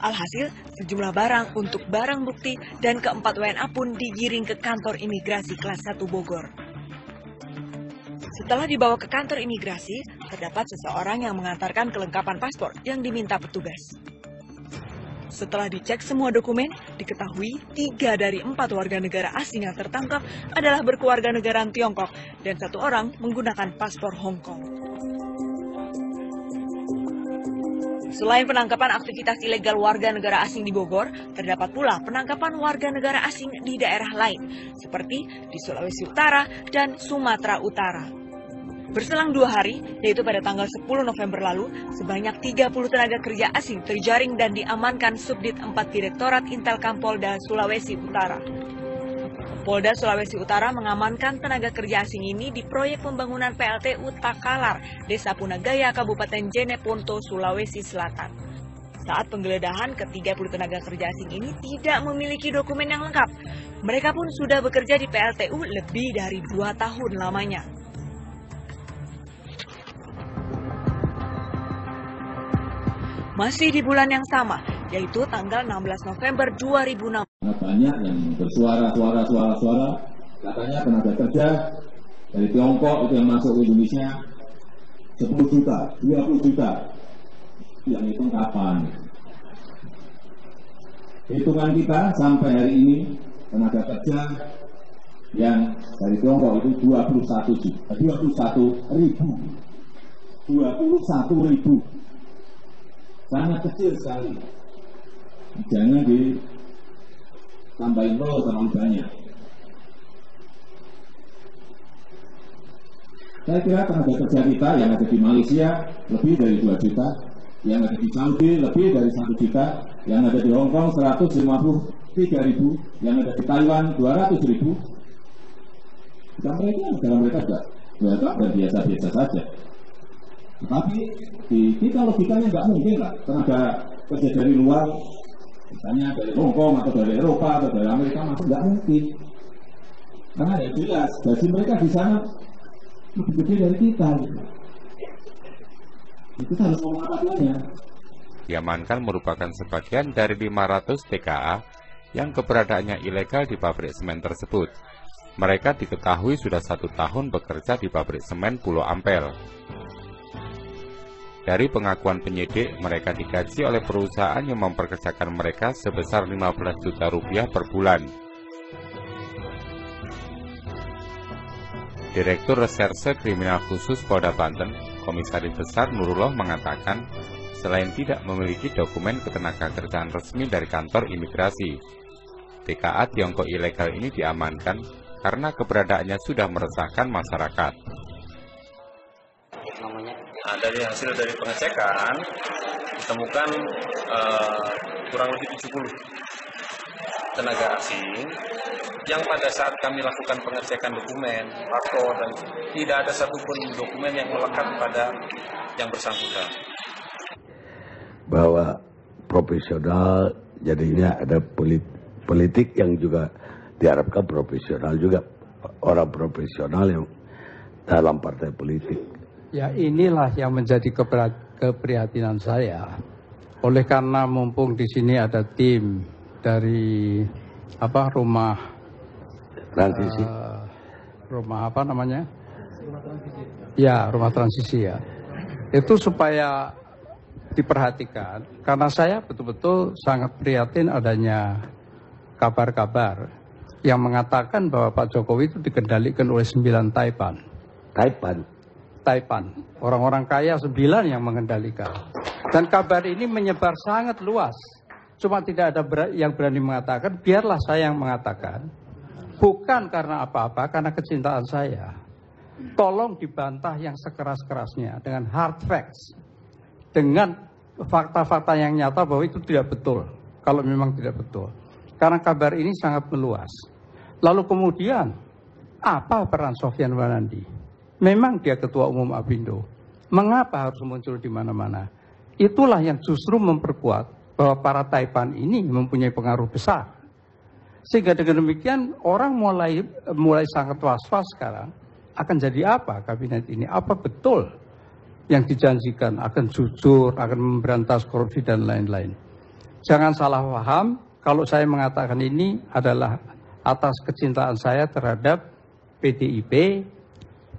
Alhasil, sejumlah barang untuk barang bukti dan ke-4 WNA pun digiring ke kantor imigrasi kelas 1 Bogor. Setelah dibawa ke kantor imigrasi, terdapat seseorang yang mengantarkan kelengkapan paspor yang diminta petugas. Setelah dicek semua dokumen, diketahui 3 dari 4 warga negara asing yang tertangkap adalah berkewarganegaraan Tiongkok dan 1 orang menggunakan paspor Hong Kong. Selain penangkapan aktivitas ilegal warga negara asing di Bogor, terdapat pula penangkapan warga negara asing di daerah lain, seperti di Sulawesi Utara dan Sumatera Utara. Berselang 2 hari, yaitu pada tanggal 10 November lalu, sebanyak 30 tenaga kerja asing terjaring dan diamankan Subdit 4 Direktorat Intelkam Polda Sulawesi Utara. Polda Sulawesi Utara mengamankan tenaga kerja asing ini di proyek pembangunan PLTU Takalar, Desa Punagaya, Kabupaten Jeneponto, Sulawesi Selatan. Saat penggeledahan, ke-30 tenaga kerja asing ini tidak memiliki dokumen yang lengkap. Mereka pun sudah bekerja di PLTU lebih dari 2 tahun lamanya. Masih di bulan yang sama, yaitu tanggal 16 November 2006. Banyak yang bersuara, katanya tenaga kerja dari Tiongkok itu yang masuk ke Indonesia 10 juta, 20 juta. Yang itu kapan? Hitungan kita sampai hari ini tenaga kerja yang dari Tiongkok itu 21 juta, 21 ribu. Sangat kecil sekali. Jangan ditambahin terlalu banyak. Saya kira tenaga kerja kita yang ada di Malaysia lebih dari 2 juta, yang ada di Saudi lebih dari 1 juta, yang ada di Hong Kong 153.000, yang ada di Taiwan 200.000. Negara mereka juga biasa-biasa saja. Tapi kita logikanya nggak mungkin lah tenaga kerja dari luar, misalnya dari Hong Kong atau dari Eropa atau dari Amerika masuk, nggak mungkin. Karena ya jelas gaji mereka di sana lebih gede dari kita. Kita harus ngomong apa adanya. Diamankan merupakan sebagian dari 500 TKA yang keberadaannya ilegal di pabrik semen tersebut. Mereka diketahui sudah 1 tahun bekerja di pabrik semen Pulau Ampel. Dari pengakuan penyidik, mereka digaji oleh perusahaan yang memperkerjakan mereka sebesar 15 juta rupiah per bulan. Direktur Reserse Kriminal Khusus Polda Banten, Komisaris Besar Nurullah mengatakan, selain tidak memiliki dokumen ketenagakerjaan resmi dari kantor imigrasi, TKA Tiongkok ilegal ini diamankan karena keberadaannya sudah meresahkan masyarakat. Dari hasil dari pengecekan ditemukan kurang lebih 70 tenaga asing yang pada saat kami lakukan pengecekan dokumen, paspor, dan tidak ada satupun dokumen yang melekat pada yang bersangkutan. Bahwa profesional, jadinya ada politik yang juga diharapkan profesional juga, orang profesional yang dalam partai politik. Ya, inilah yang menjadi keprihatinan saya. Oleh karena mumpung di sini ada tim dari rumah transisi, rumah apa namanya? Ya, rumah transisi ya. Itu supaya diperhatikan, karena saya betul-betul sangat prihatin adanya kabar-kabar yang mengatakan bahwa Pak Jokowi itu dikendalikan oleh 9 Taipan. Taipan. Orang-orang kaya 9 yang mengendalikan. Dan kabar ini menyebar sangat luas. Cuma tidak ada yang berani mengatakan, biarlah saya yang mengatakan. Bukan karena apa-apa, karena kecintaan saya. Tolong dibantah yang sekeras-kerasnya dengan hard facts. Dengan fakta-fakta yang nyata bahwa itu tidak betul. Kalau memang tidak betul. Karena kabar ini sangat meluas. Lalu kemudian, apa peran Sofyan Wanandi? Memang dia ketua umum Apindo. Mengapa harus muncul di mana-mana? Itulah yang justru memperkuat bahwa para Taipan ini mempunyai pengaruh besar. Sehingga dengan demikian orang mulai sangat was-was sekarang. Akan jadi apa kabinet ini? Apa betul yang dijanjikan akan jujur, akan memberantas korupsi dan lain-lain? Jangan salah paham, kalau saya mengatakan ini adalah atas kecintaan saya terhadap PDIP,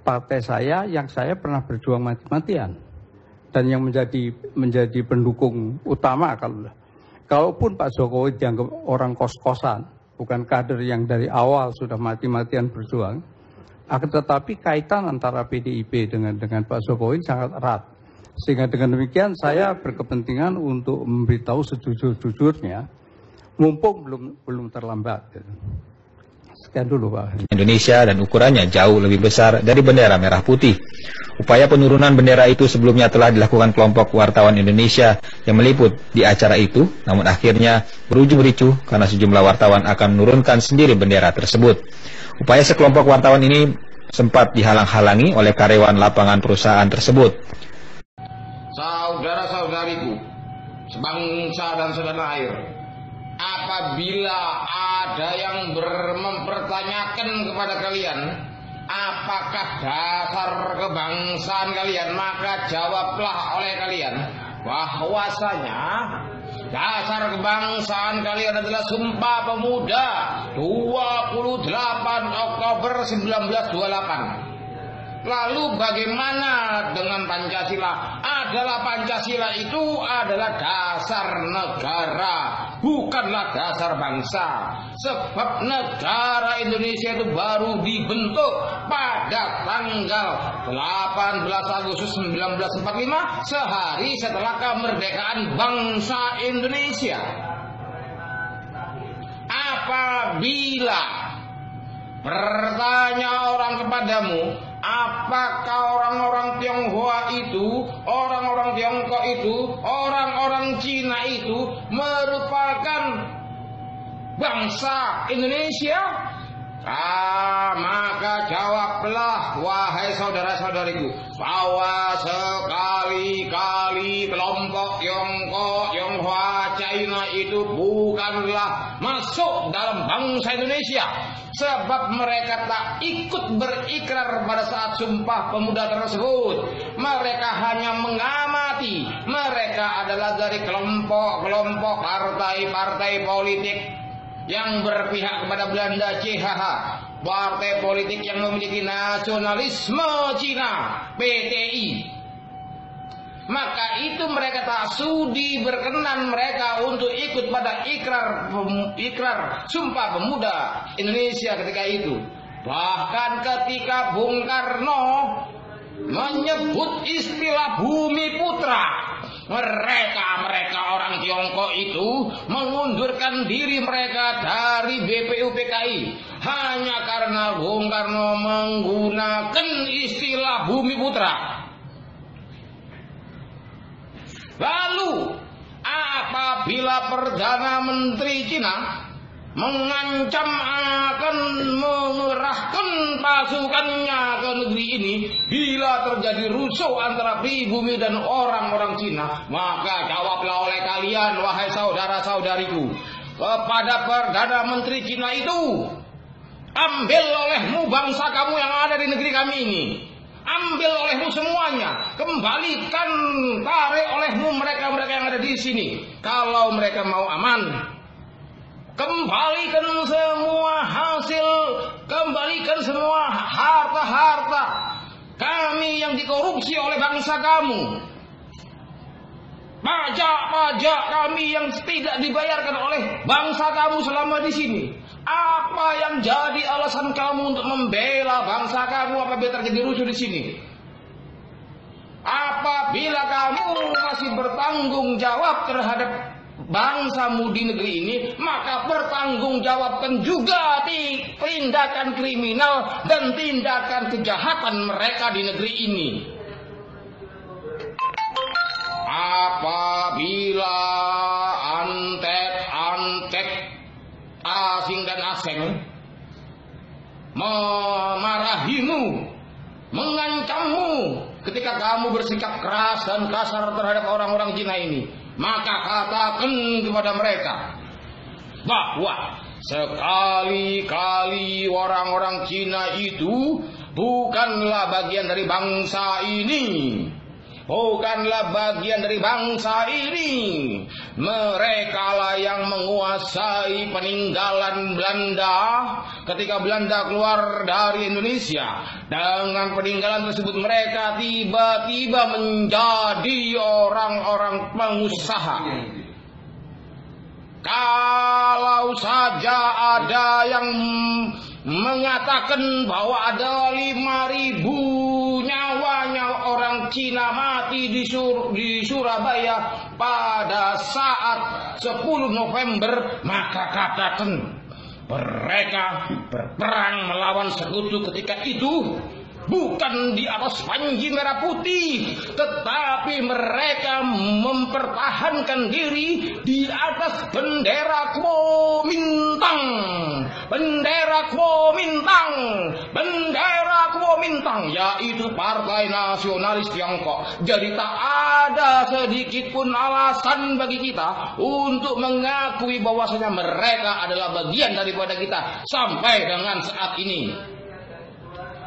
partai saya yang saya pernah berjuang mati-matian dan yang menjadi pendukung utama. Kalaupun Pak Jokowi dianggap orang kos-kosan, bukan kader yang dari awal sudah mati-matian berjuang, akan tetapi kaitan antara PDIP dengan Pak Jokowi sangat erat. Sehingga dengan demikian saya berkepentingan untuk memberitahu sejujur-jujurnya, mumpung belum terlambat. Sekian dulu, Pak. Indonesia dan ukurannya jauh lebih besar dari bendera merah putih. Upaya penurunan bendera itu sebelumnya telah dilakukan kelompok wartawan Indonesia yang meliput di acara itu, namun akhirnya berujung ricuh karena sejumlah wartawan akan menurunkan sendiri bendera tersebut. Upaya sekelompok wartawan ini sempat dihalang-halangi oleh karyawan lapangan perusahaan tersebut. Saudara-saudariku, sebangsa dan setanah air, apabila ada yang mempertanyakan kepada kalian apakah dasar kebangsaan kalian, maka jawablah oleh kalian bahwasanya dasar kebangsaan kalian adalah Sumpah Pemuda 28 Oktober 1928. Lalu bagaimana dengan Pancasila? Pancasila itu adalah dasar negara, bukanlah dasar bangsa. Sebab negara Indonesia itu baru dibentuk pada tanggal 18 Agustus 1945, sehari setelah kemerdekaan bangsa Indonesia. Apabila bertanya orang kepadamu, apakah orang-orang Tionghoa itu, orang-orang Tiongkok itu, orang-orang Cina itu merupakan bangsa Indonesia? Maka jawablah, wahai saudara-saudariku, bahwa sekali-kali kelompok Tiongkok, Tionghoa, China itu bukanlah masuk dalam bangsa Indonesia. Sebab mereka tak ikut berikrar pada saat Sumpah Pemuda tersebut. Mereka hanya mengamati. Mereka adalah dari kelompok-kelompok partai-partai politik yang berpihak kepada Belanda, CHH, partai politik yang memiliki nasionalisme Cina, PTI. Maka itu mereka tak sudi berkenan mereka untuk ikut pada ikrar Sumpah Pemuda Indonesia ketika itu. Bahkan ketika Bung Karno menyebut istilah Bumi Putra, mereka orang Tiongkok itu mengundurkan diri mereka dari BPUPKI hanya karena Bung Karno menggunakan istilah Bumi Putra. Lalu apabila Perdana Menteri Cina mengancam akan mengerahkan pasukannya ke negeri ini bila terjadi rusuh antara pribumi dan orang-orang Cina, maka jawablah oleh kalian, wahai saudara-saudariku, kepada Perdana Menteri Cina itu, ambil olehmu bangsa kamu yang ada di negeri kami ini, ambil olehmu semuanya, kembalikan, tarik olehmu mereka-mereka yang ada di sini. Kalau mereka mau aman, kembalikan semua hasil, kembalikan semua harta-harta kami yang dikorupsi oleh bangsa kamu, pajak-pajak kami yang tidak dibayarkan oleh bangsa kamu selama di sini. Apa yang jadi alasan kamu untuk membela bangsa kamu apabila terjadi rusuh di sini? Apabila kamu masih bertanggung jawab terhadap bangsamu di negeri ini, maka bertanggungjawabkan juga tindakan kriminal dan tindakan kejahatan mereka di negeri ini. Apabila antek asing dan asing memarahimu, mengancammu ketika kamu bersikap keras dan kasar terhadap orang-orang Cina ini, maka katakan kepada mereka bahwa sekali-kali orang-orang Cina itu bukanlah bagian dari bangsa ini. Bukanlah bagian dari bangsa ini. Merekalah yang menguasai peninggalan Belanda ketika Belanda keluar dari Indonesia. Dengan peninggalan tersebut mereka tiba-tiba menjadi orang-orang pengusaha. Kalau saja ada yang mengatakan bahwa ada 5.000 nyawanya orang Cina mati di Surabaya pada saat 10 November, maka katakan mereka berperang melawan sekutu ketika itu bukan di atas panji merah putih, tetapi mereka mempertahankan diri di atas bendera Kuomintang. Bendera Kuomintang, bendera Kuomintang, yaitu Partai Nasionalis Tiongkok. Jadi tak ada sedikit pun alasan bagi kita untuk mengakui bahwasanya mereka adalah bagian daripada kita sampai dengan saat ini.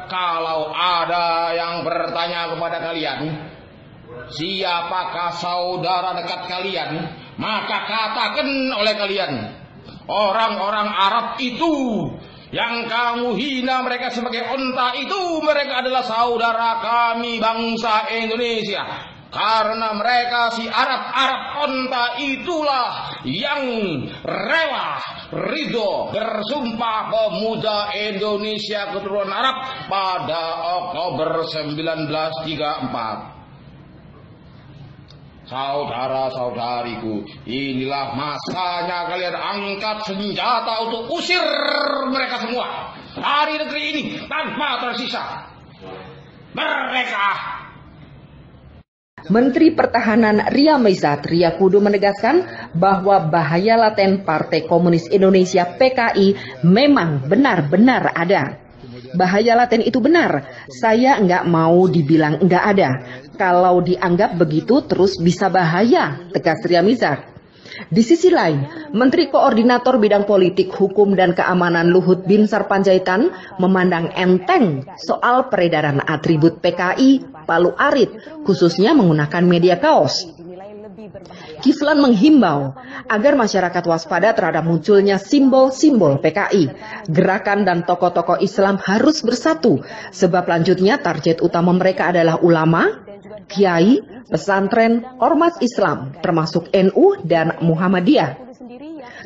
Kalau ada yang bertanya kepada kalian, siapakah saudara dekat kalian, maka katakan oleh kalian, orang-orang Arab itu yang kamu hina mereka sebagai unta itu, mereka adalah saudara kami bangsa Indonesia. Karena mereka si Arab unta itulah yang rela ridho bersumpah pemuda Indonesia keturunan Arab pada Oktober 1934. Saudara-saudariku, inilah masanya kalian angkat senjata untuk usir mereka semua dari negeri ini tanpa tersisa. Mereka. Menteri Pertahanan Ria Mizar Triakudu menegaskan bahwa bahaya laten Partai Komunis Indonesia PKI memang benar-benar ada. Bahaya laten itu benar, saya nggak mau dibilang nggak ada. Kalau dianggap begitu terus bisa bahaya, tegas Ria Mizar. Di sisi lain, Menteri Koordinator Bidang Politik, Hukum, dan Keamanan Luhut Binsar Panjaitan memandang enteng soal peredaran atribut PKI Palu Arit, khususnya menggunakan media kaos. Kiflan menghimbau agar masyarakat waspada terhadap munculnya simbol-simbol PKI. Gerakan dan tokoh-tokoh Islam harus bersatu, sebab lanjutnya target utama mereka adalah ulama, kiai, pesantren, ormas Islam, termasuk NU dan Muhammadiyah.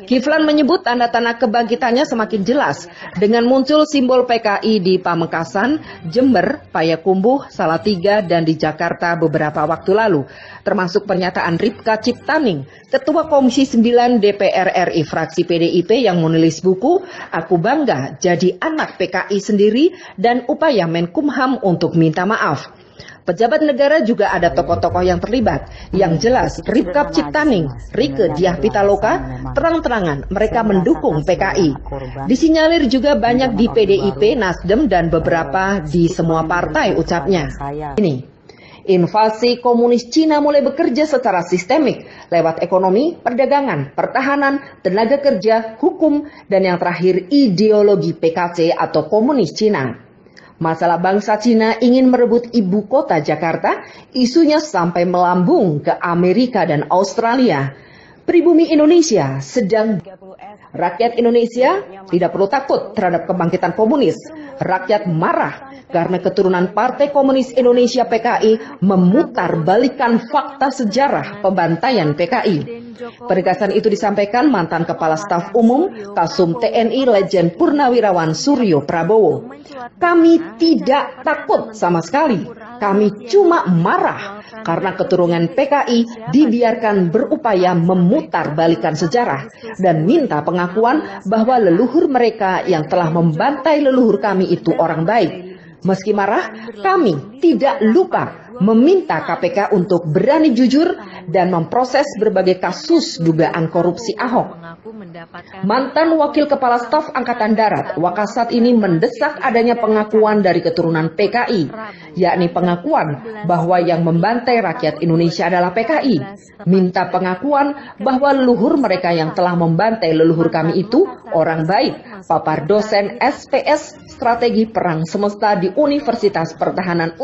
Kiflan menyebut tanda-tanda kebangkitannya semakin jelas dengan muncul simbol PKI di Pamekasan, Jember, Payakumbuh, Salatiga, dan di Jakarta beberapa waktu lalu. Termasuk pernyataan Ripka Ciptaning, Ketua Komisi 9 DPR RI fraksi PDIP yang menulis buku Aku Bangga Jadi Anak PKI Sendiri dan upaya Menkumham untuk minta maaf. Pejabat negara juga ada tokoh-tokoh yang terlibat. Yang jelas, Ripka Ciptaning, Rike Diah Pitaloka, terang-terangan mereka mendukung PKI. Disinyalir juga banyak di PDIP, Nasdem, dan beberapa di semua partai ucapnya. Ini, invasi komunis Cina mulai bekerja secara sistemik lewat ekonomi, perdagangan, pertahanan, tenaga kerja, hukum, dan yang terakhir ideologi PKC atau komunis Cina. Masalah bangsa Cina ingin merebut ibu kota Jakarta, isunya sampai melambung ke Amerika dan Australia. Pribumi Indonesia sedang. Rakyat Indonesia tidak perlu takut terhadap kebangkitan komunis. Rakyat marah karena keturunan Partai Komunis Indonesia PKI memutar balikan fakta sejarah pembantaian PKI. Penegasan itu disampaikan mantan Kepala Staf Umum Kasum TNI Legend Purnawirawan Suryo Prabowo. Kami tidak takut sama sekali. Kami cuma marah karena keturunan PKI dibiarkan berupaya memutarbalikkan sejarah dan minta pengakuan bahwa leluhur mereka yang telah membantai leluhur kami itu orang baik. Meski marah, kami tidak lupa meminta KPK untuk berani jujur dan memproses berbagai kasus dugaan korupsi Ahok. Mantan Wakil Kepala Staf Angkatan Darat Wakasat ini mendesak adanya pengakuan dari keturunan PKI, yakni pengakuan bahwa yang membantai rakyat Indonesia adalah PKI, minta pengakuan bahwa leluhur mereka yang telah membantai leluhur kami itu orang baik, papar dosen SPS Strategi Perang Semesta di Universitas Pertahanan.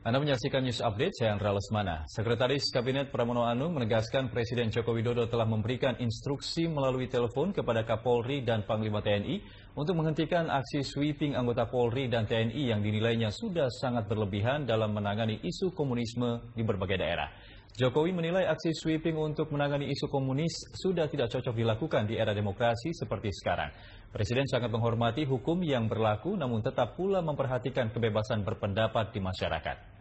Anda menyaksikan News Update, saya Andra Lesmana. Sekretaris Kabinet Pramono Anung menegaskan Presiden Joko Widodo telah memberikan instruksi melalui telepon kepada Kapolri dan Panglima TNI untuk menghentikan aksi sweeping anggota Polri dan TNI yang dinilainya sudah sangat berlebihan dalam menangani isu komunisme di berbagai daerah. Jokowi menilai aksi sweeping untuk menangani isu komunis sudah tidak cocok dilakukan di era demokrasi seperti sekarang. Presiden sangat menghormati hukum yang berlaku namun tetap pula memperhatikan kebebasan berpendapat di masyarakat.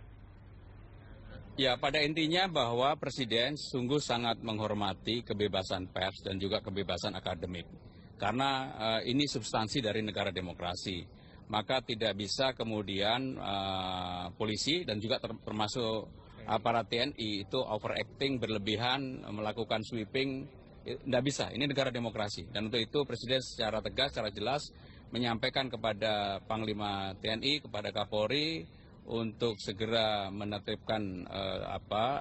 Ya, pada intinya bahwa Presiden sungguh sangat menghormati kebebasan pers dan juga kebebasan akademik. Karena ini substansi dari negara demokrasi. Maka tidak bisa kemudian polisi dan juga termasuk aparat TNI itu overacting, berlebihan, melakukan sweeping. Tidak bisa, ini negara demokrasi. Dan untuk itu Presiden secara tegas, secara jelas menyampaikan kepada Panglima TNI, kepada Kapolri, untuk segera menertibkan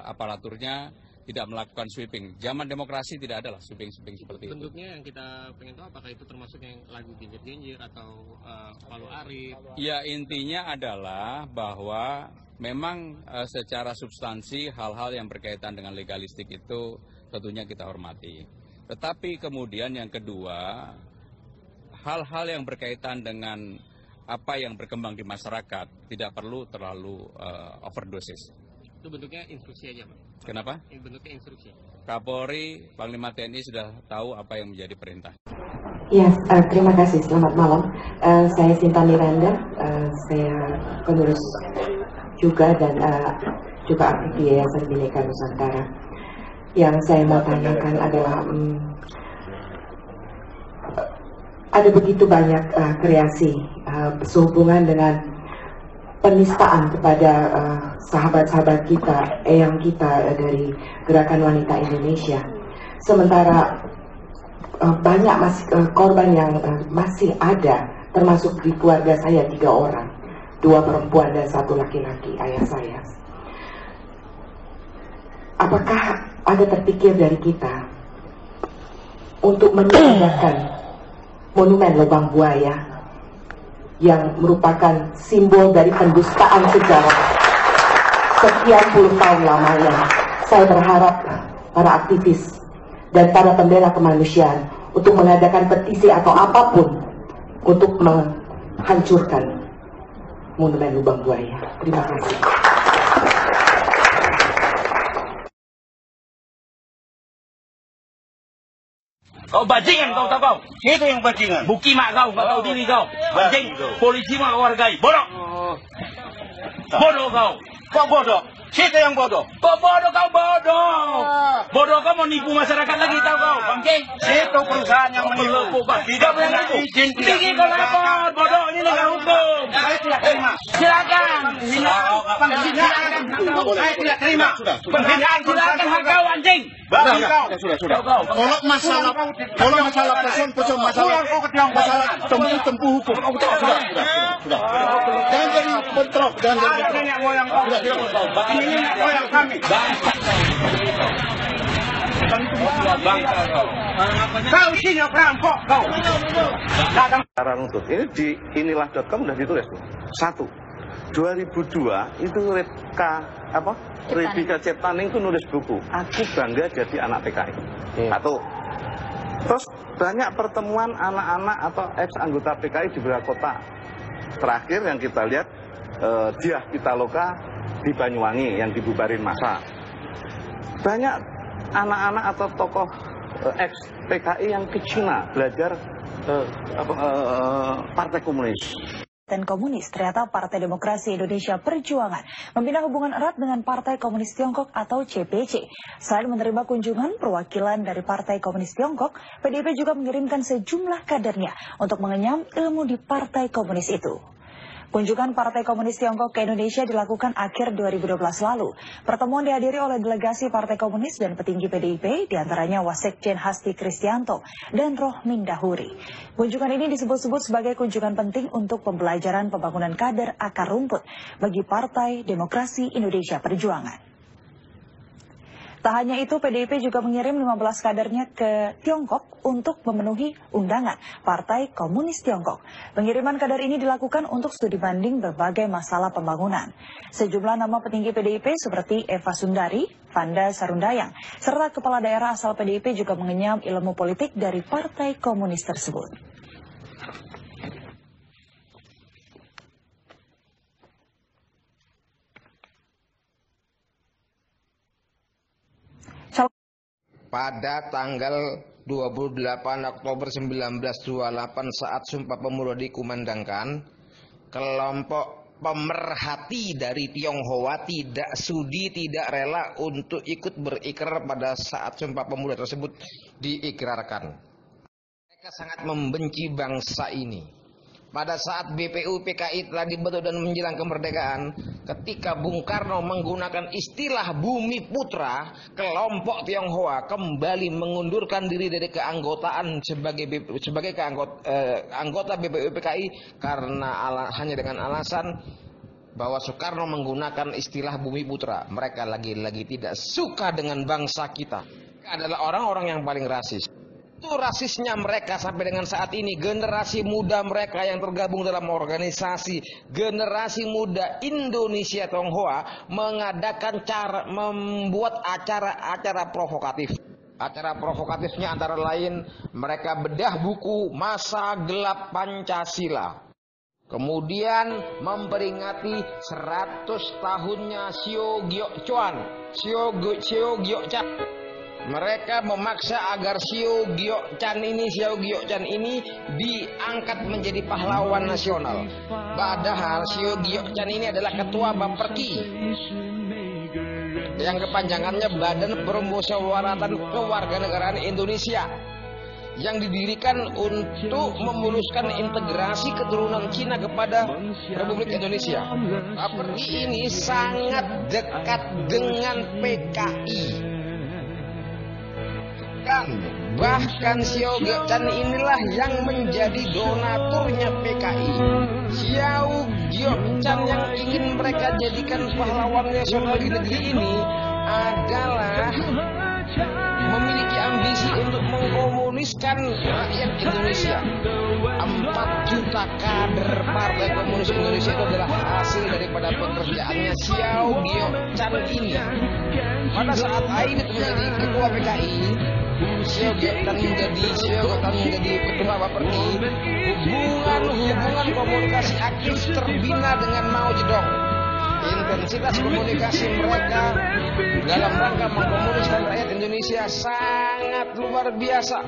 aparaturnya, tidak melakukan sweeping. Zaman demokrasi tidak ada lah sweeping-sweeping seperti itu. Bentuknya yang kita pengen tahu apakah itu termasuk yang lagu genjer-genjer atau Palu Arif? Ya, intinya adalah bahwa memang secara substansi hal-hal yang berkaitan dengan legalistik itu tentunya kita hormati. Tetapi kemudian yang kedua, hal-hal yang berkaitan dengan apa yang berkembang di masyarakat tidak perlu terlalu overdosis. Itu bentuknya instruksi aja, Pak? Kenapa? Bentuknya instruksi. Kapolri, Panglima TNI sudah tahu apa yang menjadi perintah. Ya, terima kasih. Selamat malam. Saya Sinta Miranda, saya pengurus juga dan juga aktif di Yayasan Bhinneka Nusantara. Yang saya mau tanyakan adalah ada begitu banyak kreasi sehubungan dengan penistaan kepada sahabat-sahabat kita, eyang kita dari Gerakan Wanita Indonesia. Sementara banyak korban yang masih ada, termasuk di keluarga saya 3 orang, 2 perempuan dan 1 laki-laki, ayah saya. Apakah ada terpikir dari kita untuk meniadakan Monumen Lubang Buaya yang merupakan simbol dari pendustaan sejarah sekian puluh tahun lamanya? Saya berharap para aktivis dan para pembela kemanusiaan untuk mengadakan petisi atau apapun untuk menghancurkan Monumen Lubang Buaya. Terima kasih. Kau bajingan kau tahu kau? Siapa yang bajingan? Buki mak kau, nggak tahu diri kau. Bajing, polisi mak kau hargai. Bodoh. Bodoh kau. Kau bodoh. Siapa yang bodoh? Kok bodoh kau bodoh? Bodoh kau mau nipu masyarakat lagi tahu kau, Bangking? Itu perusahaan yang menipu. Tidak punya izin. Tinggi kau lapor, bodoh ini negara hukum. Saya tidak terima. Silakan. Silakan. Saya tidak terima. Penghinaan silakan hak kau anjing. Sudah. Kalau masalah person masalah tempuh hukum. Sudah. Jangan jadi bentrok, jangan jadi bentrok. Nenek moyang kau. Ini nenek moyang kami. Kau sini perampok kau. Cara nuntut ini di inilah.com sudah ditulis tuh. 1. 2002 itu Rebika Ciptaning itu nulis buku Aku Bangga Jadi Anak PKI. Satu. Terus banyak pertemuan anak-anak atau ex anggota PKI di beberapa kota. Terakhir yang kita lihat Diah Pitaloka di Banyuwangi yang dibubarin massa. Banyak anak-anak atau tokoh ex PKI yang ke Cina belajar Partai Komunis. Komunis, ternyata Partai Demokrasi Indonesia Perjuangan membina hubungan erat dengan Partai Komunis Tiongkok atau CPC. Selain menerima kunjungan perwakilan dari Partai Komunis Tiongkok, PDIP juga mengirimkan sejumlah kadernya untuk mengenyam ilmu di Partai Komunis itu. Kunjungan Partai Komunis Tiongkok ke Indonesia dilakukan akhir 2012 lalu. Pertemuan dihadiri oleh delegasi Partai Komunis dan petinggi PDIP, diantaranya Wasekjen Hasti Kristianto dan Rohmin Dahuri. Kunjungan ini disebut-sebut sebagai kunjungan penting untuk pembelajaran pembangunan kader akar rumput bagi Partai Demokrasi Indonesia Perjuangan. Tak hanya itu, PDIP juga mengirim 15 kadernya ke Tiongkok untuk memenuhi undangan Partai Komunis Tiongkok. Pengiriman kader ini dilakukan untuk studi banding berbagai masalah pembangunan. Sejumlah nama petinggi PDIP seperti Eva Sundari, Vanda Sarundayang, serta kepala daerah asal PDIP juga mengenyam ilmu politik dari Partai Komunis tersebut. Pada tanggal 28 Oktober 1928 saat Sumpah Pemuda dikumandangkan, kelompok pemerhati dari Tionghoa tidak sudi, tidak rela untuk ikut berikrar pada saat Sumpah Pemuda tersebut diikrarkan. Mereka sangat membenci bangsa ini. Pada saat BPU PKI telah dibentuk dan menjelang kemerdekaan, ketika Bung Karno menggunakan istilah Bumi Putra, kelompok Tionghoa kembali mengundurkan diri dari keanggotaan sebagai anggota BPU PKI karena hanya dengan alasan bahwa Soekarno menggunakan istilah Bumi Putra. Mereka lagi-lagi tidak suka dengan bangsa kita. Mereka adalah orang-orang yang paling rasis. Itu rasisnya mereka sampai dengan saat ini. Generasi muda mereka yang tergabung dalam organisasi Generasi Muda Indonesia Tionghoa membuat acara-acara provokatif. Acara provokatifnya antara lain mereka bedah buku Masa Gelap Pancasila. Kemudian memperingati 100 tahunnya Xiao Gyo-chan. Mereka memaksa agar Xiao Gyo-chan ini diangkat menjadi pahlawan nasional. Padahal Xiao Gyo-chan ini adalah ketua Bapperki yang kepanjangannya Badan Permusyawaratan Kewarganegaraan Indonesia, yang didirikan untuk memuluskan integrasi keturunan Cina kepada Republik Indonesia. Bapperki ini sangat dekat dengan PKI. Bahkan Xiao Gyo-chan inilah yang menjadi donaturnya PKI. Xiao Gyo-chan yang ingin mereka jadikan pahlawan nasional di negeri ini adalah memiliki ambisi untuk mengkomuniskan rakyat Indonesia. 4 juta kader Partai Komunis Indonesia itu adalah hasil daripada pekerjaannya Xiao Gyo-chan ini. Pada saat Aidit menjadi ketua PKI, Xiao Gyo-chan menjadi ketua Bapperki, hubungan komunikasi aktif terbina dengan Mao Zedong. Intensitas komunikasi mereka dalam rangka mengkomuniskan rakyat Indonesia sangat luar biasa.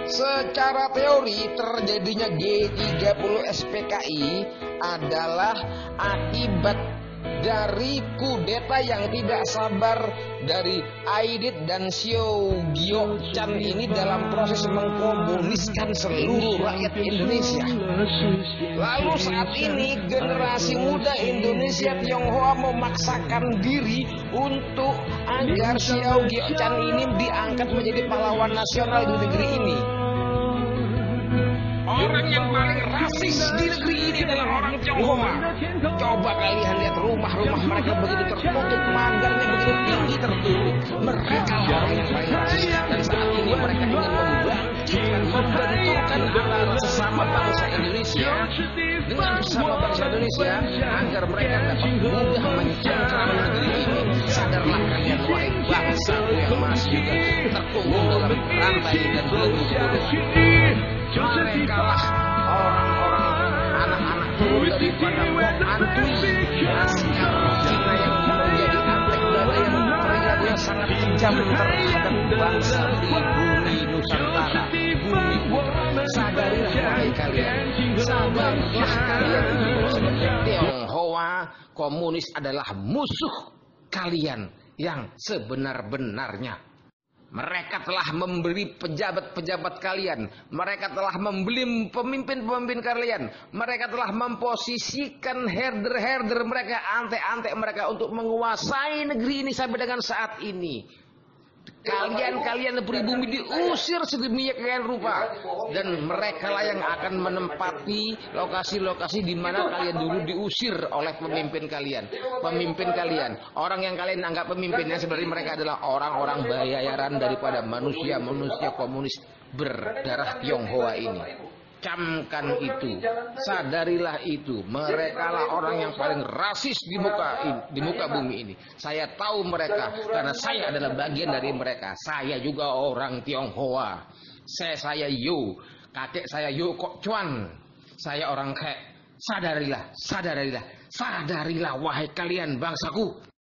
Secara teori, terjadinya G30 SPKI adalah akibat dari kudeta yang tidak sabar dari Aidit dan Xiao Gyo-chan ini dalam proses mengkomuniskan seluruh rakyat Indonesia. Lalu saat ini generasi muda Indonesia Tionghoa memaksakan diri untuk agar Xiao Gyo-chan ini diangkat menjadi pahlawan nasional di negeri ini. Orang yang paling rasis di negeri ini adalah orang Tionghoa. Coba kalian lihat rumah-rumah mereka begitu tertutup, pagarnya begitu tinggi tertutup. Mereka orang yang paling rasis. Dan saat ini mereka ingin membangkitkan, membenturkan antara sesama bangsa Indonesia dengan sesama bangsa Indonesia agar mereka dapat mudah mencengkeram negeri ini. Sadarlah kalian, wahai bangsa yang masih juga terkungkung dalam rantai dan belenggu. Mereka lah orang-orang anak-anak turun daripada antui laskar Cina yang menjadi antek dada yang perilakunya sangat kejam terhadap bangsa pribumi Nusantara, bumi putra. Sadarilah wahai kalian, sadarlah kalian sebagai Tionghoa, komunis adalah musuh kalian yang sebenar-benarnya. Mereka telah membeli pejabat-pejabat kalian. Mereka telah membeli pemimpin-pemimpin kalian. Mereka telah memposisikan herder-herder mereka, antek-antek mereka untuk menguasai negeri ini sampai dengan saat ini. Kalian pribumi diusir sedemikian rupa. Dan mereka lah yang akan menempati lokasi-lokasi di mana kalian dulu diusir oleh pemimpin kalian. Pemimpin kalian, orang yang kalian anggap pemimpinnya, sebenarnya mereka adalah orang-orang bayaran daripada manusia-manusia komunis berdarah Tionghoa ini. Camkan itu, sadarilah itu. Mereka lah orang yang paling rasis di muka bumi ini. Saya tahu mereka karena saya adalah bagian dari mereka. Saya juga orang Tionghoa. Saya Yo, kakek saya Yo Kok Chuan. Saya orang Kek. Sadarilah wahai kalian bangsaku.